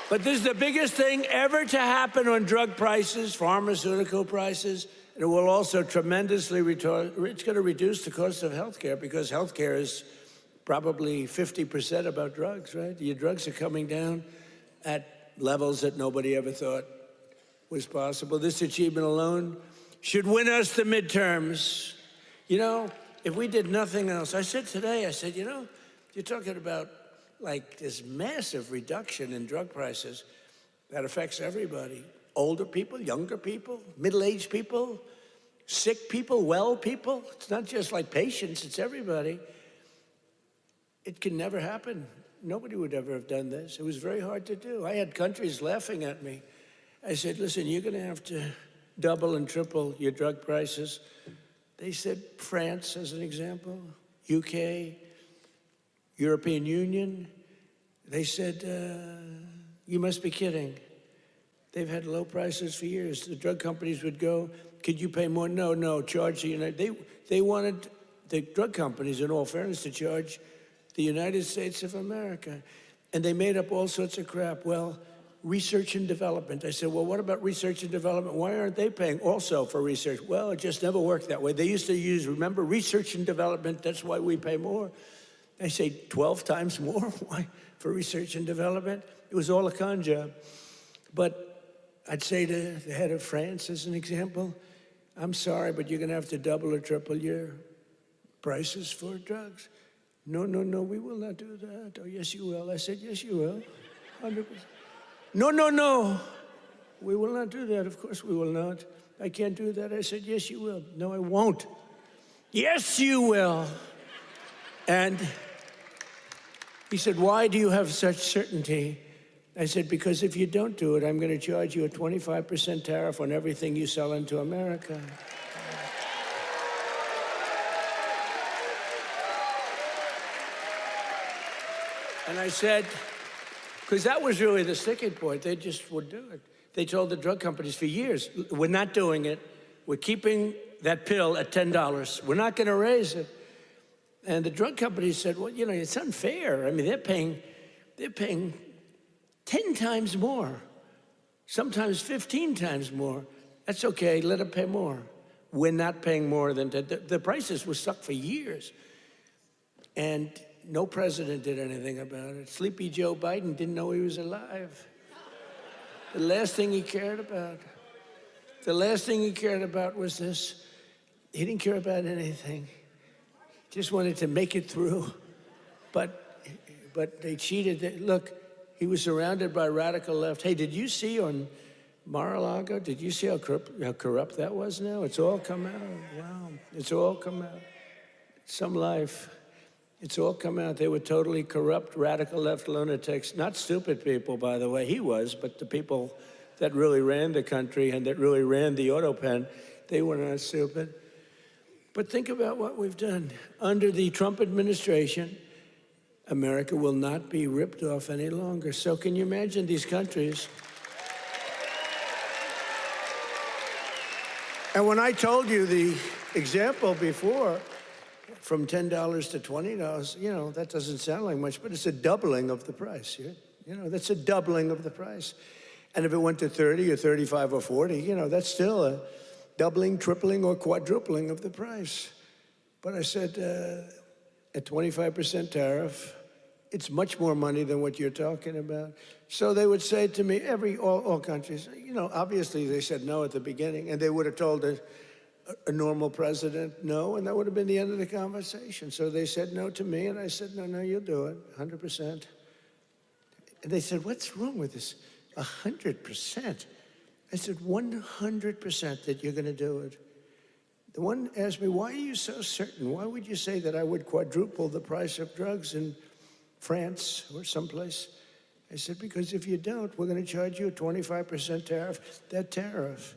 But this is the biggest thing ever to happen on drug prices, pharmaceutical prices. And it will also tremendously it's going to reduce the cost of health care, because health care is probably 50% about drugs, right? Your drugs are coming down at levels that nobody ever thought was possible. This achievement alone should win us the midterms. You know, if we did nothing else, I said today, I said, you know, you're talking about like this massive reduction in drug prices that affects everybody. Older people, younger people, middle-aged people, sick people, well people. It's not just like patients, it's everybody. It can never happen. Nobody would ever have done this. It was very hard to do. I had countries laughing at me. I said, listen, you're going to have to double and triple your drug prices. They said France, as an example, UK, European Union. They said, you must be kidding. They've had low prices for years. The drug companies would go, could you pay more? No, no, charge the United. They wanted the drug companies, in all fairness, to charge the United States of America. And they made up all sorts of crap. Well, research and development. I said, well, what about research and development? Why aren't they paying also for research? Well, it just never worked that way. They used to use, remember, research and development, that's why we pay more. I say 12 times more. Why? For research and development? It was all a con job. But I'd say to the head of France, as an example, I'm sorry, but you're going to have to double or triple your prices for drugs. No, no, no, we will not do that. Oh, yes, you will. I said, yes, you will. 100%. No, no, no. We will not do that. Of course we will not. I can't do that. I said, yes, you will. No, I won't. Yes, you will. And he said, why do you have such certainty? I said, because if you don't do it, I'm going to charge you a 25% tariff on everything you sell into America. And I said, because that was really the sticking point. They just would do it. They told the drug companies for years, we're not doing it. We're keeping that pill at $10. We're not going to raise it. And the drug companies said, well, you know, it's unfair. I mean, they're paying 10 times more, sometimes 15 times more. That's okay, let them pay more. We're not paying more than the prices were stuck for years. And no president did anything about it. Sleepy Joe Biden didn't know he was alive. The last thing he cared about was this. He didn't care about anything. Just wanted to make it through. But they cheated. Look, he was surrounded by radical left. Hey, did you see on Mar-a-Lago, did you see how corrupt that was now? It's all come out. Wow, it's all come out. Some life. It's all come out. They were totally corrupt, radical left lunatics. Not stupid people, by the way. He was, but the people that really ran the country and that really ran the auto pen, they were not stupid. But think about what we've done. Under the Trump administration, America will not be ripped off any longer. So can you imagine these countries? And when I told you the example before, from $10 to $20, you know, that doesn't sound like much, but it's a doubling of the price. You know, that's a doubling of the price. And if it went to 30 or 35 or 40, you know, that's still a doubling, tripling, or quadrupling of the price. But I said, a 25% tariff, it's much more money than what you're talking about. So they would say to me, all countries, you know, obviously they said no at the beginning, and they would have told a normal president no, and that would have been the end of the conversation. So they said no to me, and I said, no, no, you'll do it, 100%. And they said, what's wrong with this? 100%. I said, 100% that you're going to do it. The one asked me, why are you so certain? Why would you say that I would quadruple the price of drugs in France or someplace? I said, because if you don't, we're going to charge you a 25% tariff. That tariff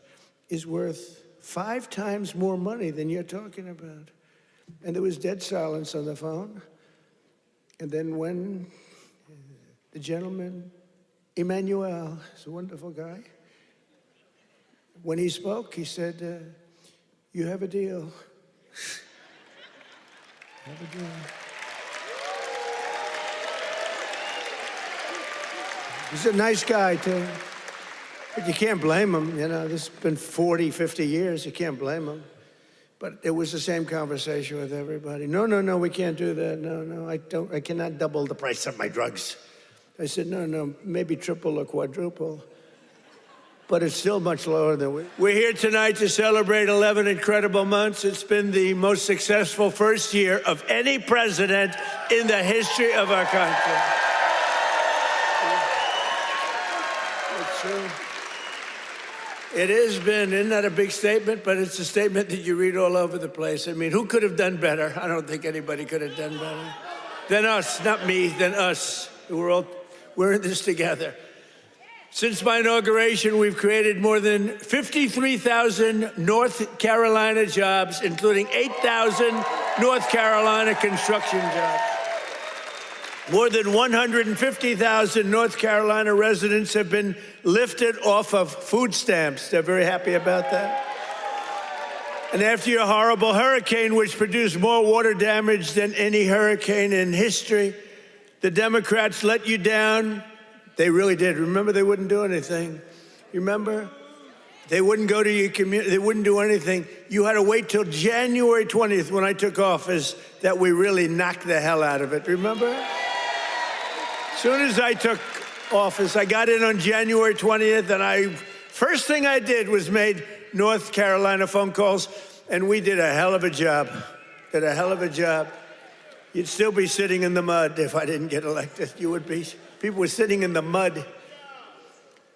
is worth 5 times more money than you're talking about. And there was dead silence on the phone. And then when the gentleman, Emmanuel, is a wonderful guy, when he spoke, he said, you have a deal. Have a deal. He's a nice guy, too. But you can't blame him, you know. This has been 40, 50 years. You can't blame him. But it was the same conversation with everybody. No, no, no, we can't do that. No, no, I cannot double the price of my drugs. I said, no, no, maybe triple or quadruple. but it's still much lower than we're here tonight to celebrate 11 incredible months. It's been the most successful first year of any president in the history of our country. It's true. It has been, isn't that a big statement? But it's a statement that you read all over the place. I mean, who could have done better? I don't think anybody could have done better than us, not me, than us. We're in this together. Since my inauguration, we've created more than 53,000 North Carolina jobs, including 8,000 North Carolina construction jobs. More than 150,000 North Carolina residents have been lifted off of food stamps. They're very happy about that. And after your horrible hurricane, which produced more water damage than any hurricane in history, the Democrats let you down. They really did. Remember, they wouldn't do anything. You remember? They wouldn't go to your community. They wouldn't do anything. You had to wait till January 20th when I took office that we really knocked the hell out of it. Remember? As soon as I took office, I got in on January 20th, and first thing I did was made North Carolina phone calls, and we did a hell of a job. Did a hell of a job. You'd still be sitting in the mud if I didn't get elected. You would be. People were sitting in the mud.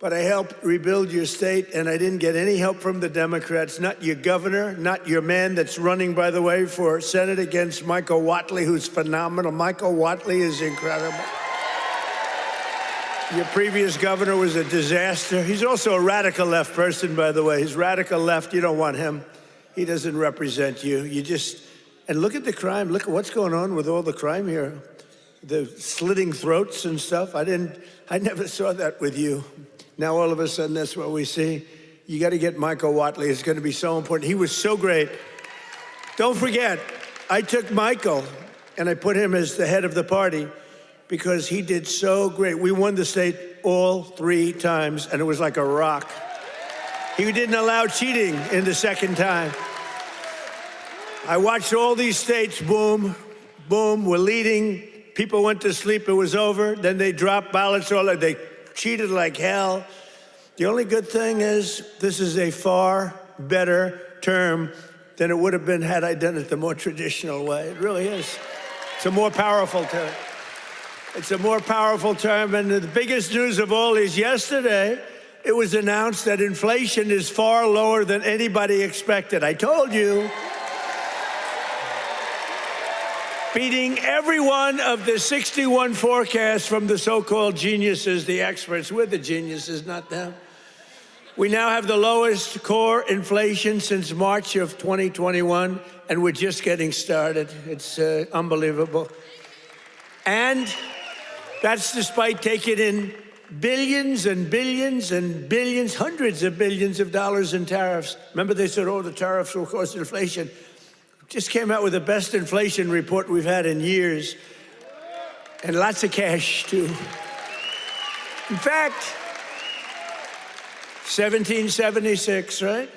But I helped rebuild your state, and I didn't get any help from the Democrats, not your governor, not your man that's running, by the way, for Senate against Michael Whatley, who's phenomenal. Michael Whatley is incredible. Your previous governor was a disaster. He's also a radical left person, by the way. He's radical left. You don't want him. He doesn't represent you. And look at the crime. Look at what's going on with all the crime here. The slitting throats and stuff. I never saw that with you. Now all of a sudden that's what we see. You got to get Michael Whatley. It's going to be so important. He was so great. Don't forget, I took Michael and I put him as the head of the party because he did so great. We won the state all 3 times, and it was like a rock. He didn't allow cheating in the second time. I watched all these states, boom, boom, we're leading. People went to sleep, it was over. Then they dropped ballots, they cheated like hell. The only good thing is this is a far better term than it would have been had I done it the more traditional way. It really is. It's a more powerful term. It's a more powerful term, and the biggest news of all is yesterday, it was announced that inflation is far lower than anybody expected. I told you. Beating every one of the 61 forecasts from the so-called geniuses, the experts. We're the geniuses, not them. We now have the lowest core inflation since March of 2021, and we're just getting started. It's unbelievable. And that's despite taking in billions and billions and billions, hundreds of billions of dollars in tariffs. Remember they said, the tariffs will cause inflation. Just came out with the best inflation report we've had in years. And lots of cash, too. In fact, 1776, right?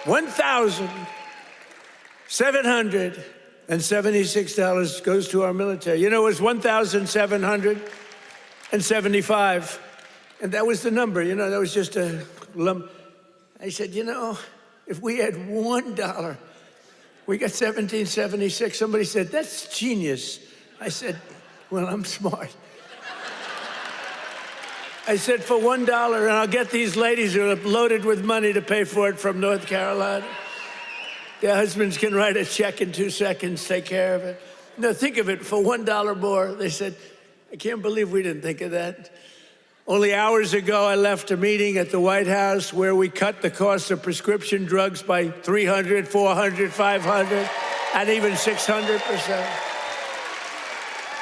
$1,776 goes to our military. You know, it was 1,775. And that was the number, that was just a lump. I said, if we had $1, we got 1776. Somebody said, that's genius. I said, well, I'm smart. I said, for $1, and I'll get these ladies who are loaded with money to pay for it from North Carolina. Their husbands can write a check in 2 seconds, take care of it. Now, think of it, for $1 more. They said, I can't believe we didn't think of that. Only hours ago, I left a meeting at the White House where we cut the cost of prescription drugs by 300, 400, 500, and even 600%.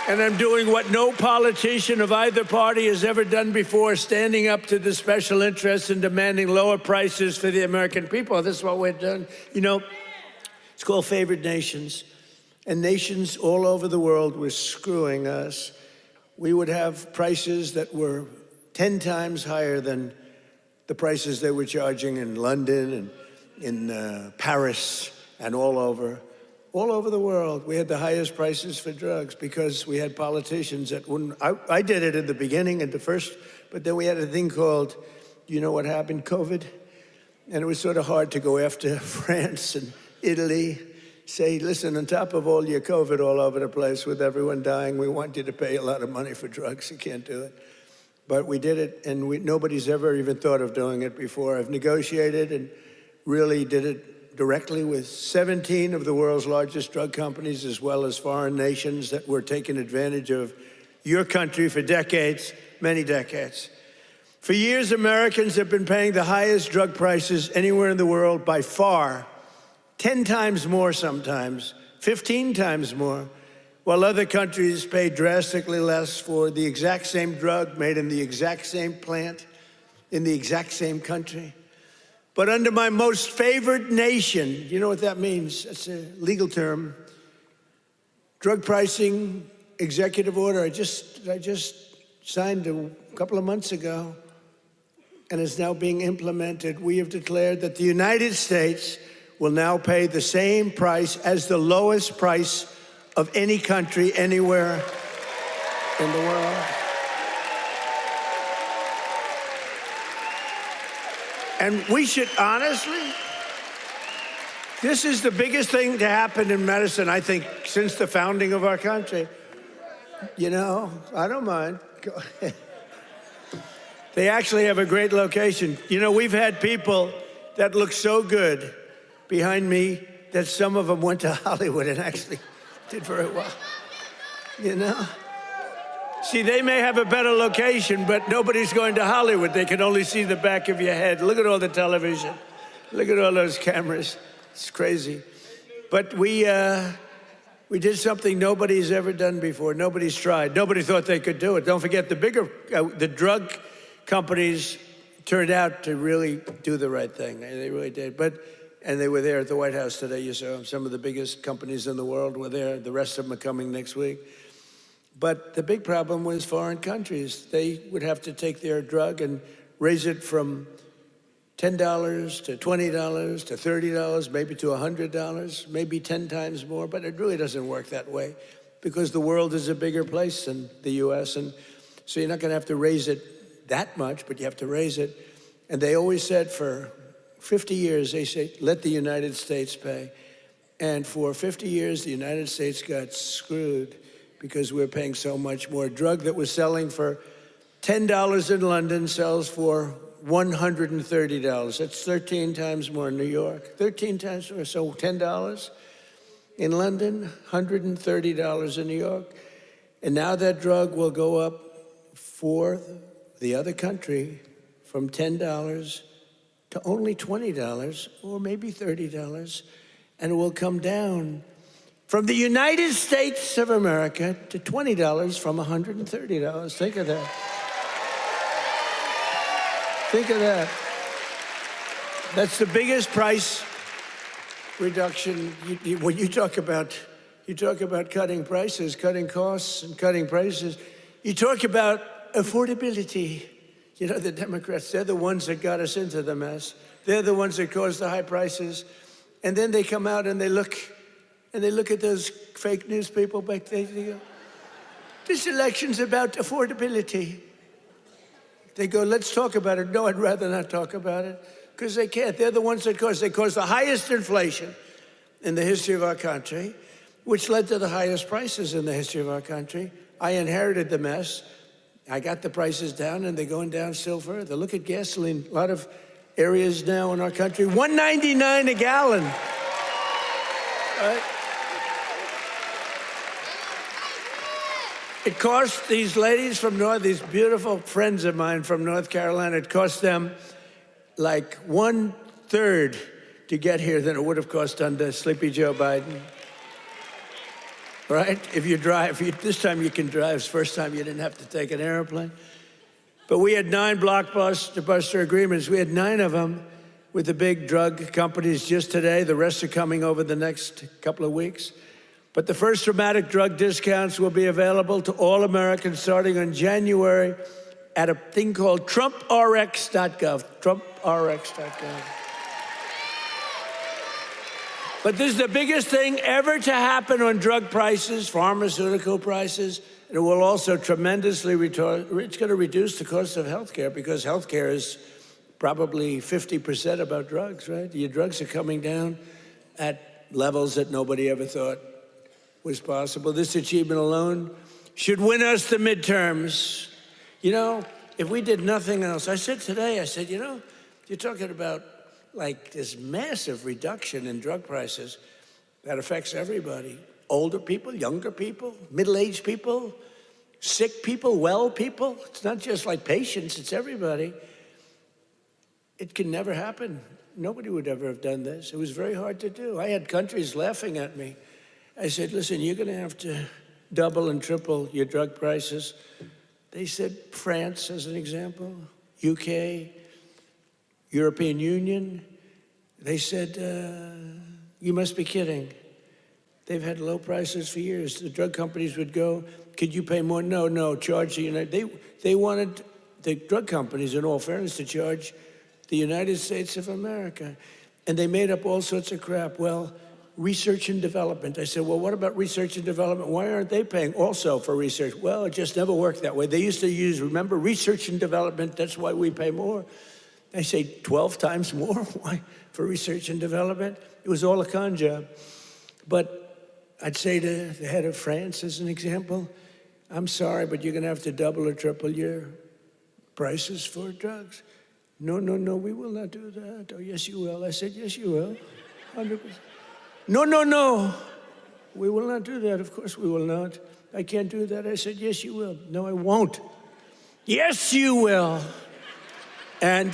And I'm doing what no politician of either party has ever done before, standing up to the special interests and demanding lower prices for the American people. This is what we're doing. It's called favored nations. And nations all over the world were screwing us. We would have prices that were 10 times higher than the prices they were charging in London and in Paris and all over. all over the world, we had the highest prices for drugs because we had politicians that wouldn't. I did it in the beginning, at the first, but then we had a thing called, you know what happened, COVID? And it was sort of hard to go after France and Italy, say, listen, on top of all your COVID all over the place with everyone dying, we want you to pay a lot of money for drugs. You can't do it. But we did it, and nobody's ever even thought of doing it before. I've negotiated and really did it directly with 17 of the world's largest drug companies, as well as foreign nations that were taking advantage of your country for decades, many decades. For years, Americans have been paying the highest drug prices anywhere in the world by far, 10 times more sometimes, 15 times more, while other countries pay drastically less for the exact same drug made in the exact same plant, in the exact same country. But under my most favored nation, you know what that means? It's a legal term. Drug pricing executive order, I just signed a couple of months ago, and is now being implemented. We have declared that the United States will now pay the same price as the lowest price of any country anywhere in the world. And we should honestly, this is the biggest thing to happen in medicine, I think, since the founding of our country. You know, I don't mind. Go ahead. They actually have a great location. You know, we've had people that look so good behind me that some of them went to Hollywood and actually did very well. You know? See, they may have a better location, but nobody's going to Hollywood. They can only see the back of your head. Look at all the television. Look at all those cameras. It's crazy. But we did something nobody's ever done before. Nobody's tried. Nobody thought they could do it. Don't forget, the drug companies turned out to really do the right thing. They really did. And they were there at the White House today. You saw them. Some of the biggest companies in the world were there. The rest of them are coming next week. But the big problem was foreign countries. They would have to take their drug and raise it from $10 to $20 to $30, maybe to $100, maybe 10 times more. But it really doesn't work that way because the world is a bigger place than the U.S. And so you're not going to have to raise it that much, but you have to raise it. And they always said for 50 years, they say, let the United States pay. And for 50 years, the United States got screwed because we're paying so much more. Drug that was selling for $10 in London sells for $130. That's 13 times more in New York. 13 times more, so $10 in London, $130 in New York. And now that drug will go up for the other country from $10 to only $20 or maybe $30, and it will come down from the United States of America to $20 from $130. Think of that. Think of that. That's the biggest price reduction. When you talk about cutting prices, cutting costs, and cutting prices, you talk about affordability. You know, the Democrats, they're the ones that got us into the mess. They're the ones that caused the high prices. And then they come out and they look at those fake news people back there. They go, this election's about affordability. They go, let's talk about it. No, I'd rather not talk about it because they can't. They're the ones that caused the highest inflation in the history of our country, which led to the highest prices in the history of our country. I inherited the mess. I got the prices down, and they're going down still further. Look at gasoline. A lot of areas now in our country, $1.99 a gallon. Right? It cost these ladies from these beautiful friends of mine from North Carolina, it cost them like 1/3 to get here than it would have cost under Sleepy Joe Biden. Right? If you drive, this time you can drive. It's the first time you didn't have to take an airplane. But we had 9 blockbuster agreements. We had 9 of them with the big drug companies just today. The rest are coming over the next couple of weeks. But the first dramatic drug discounts will be available to all Americans starting on January at a thing called TrumpRx.gov. TrumpRx.gov. But this is the biggest thing ever to happen on drug prices, pharmaceutical prices. And it will also tremendously it's going to reduce the cost of healthcare, because healthcare is probably 50% about drugs, right? Your drugs are coming down at levels that nobody ever thought was possible. This achievement alone should win us the midterms. You know, if we did nothing else, I said today, you know, you're talking about like this massive reduction in drug prices that affects everybody. Older people, younger people, middle-aged people, sick people, well people. It's not just like patients, it's everybody. It can never happen. Nobody would ever have done this. It was very hard to do. I had countries laughing at me. I said, listen, you're gonna have to double and triple your drug prices. They said France, as an example, UK, European Union. They said, you must be kidding. They've had low prices for years. The drug companies would go, could you pay more? No, charge the United. They wanted the drug companies, in all fairness, to charge the United States of America. And they made up all sorts of crap. Well, research and development. I said, well, what about research and development? Why aren't they paying also for research? Well, it just never worked that way. They used to use, remember, research and development, that's why we pay more. I say 12 times more. Why? For research and development? It was all a con job. But I'd say to the head of France, as an example, I'm sorry, but you're going to have to double or triple your prices for drugs. No, we will not do that. Oh, yes, you will. I said, yes, you will. 100%. No. We will not do that. Of course we will not. I can't do that. I said, yes, you will. No, I won't. Yes, you will. And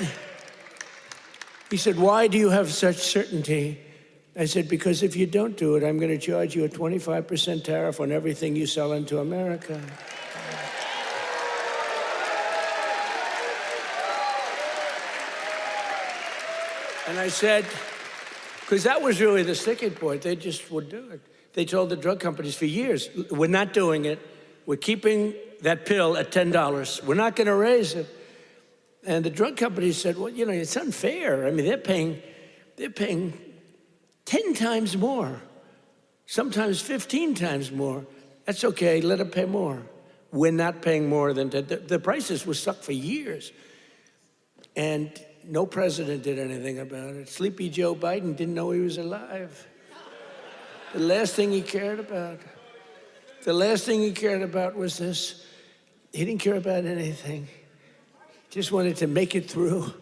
he said, why do you have such certainty? I said, because if you don't do it, I'm going to charge you a 25% tariff on everything you sell into America. And I said, because that was really the sticking point. They just would do it. They told the drug companies for years, we're not doing it. We're keeping that pill at $10. We're not going to raise it. And the drug companies said, well, you know, it's unfair. I mean, they're paying 10 times more, sometimes 15 times more. That's okay, let them pay more. We're not paying more than the prices were stuck for years. And no president did anything about it. Sleepy Joe Biden didn't know he was alive. The last thing he cared about was this. He didn't care about anything. Just wanted to make it through.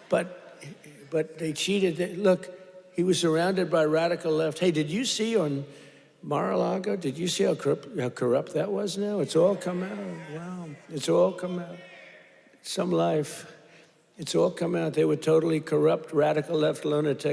But they cheated. Look, he was surrounded by radical left. Hey, did you see on Mar-a-Lago, did you see how corrupt that was now? It's all come out. Wow, it's all come out. Some life. It's all come out. They were totally corrupt, radical left lunatics.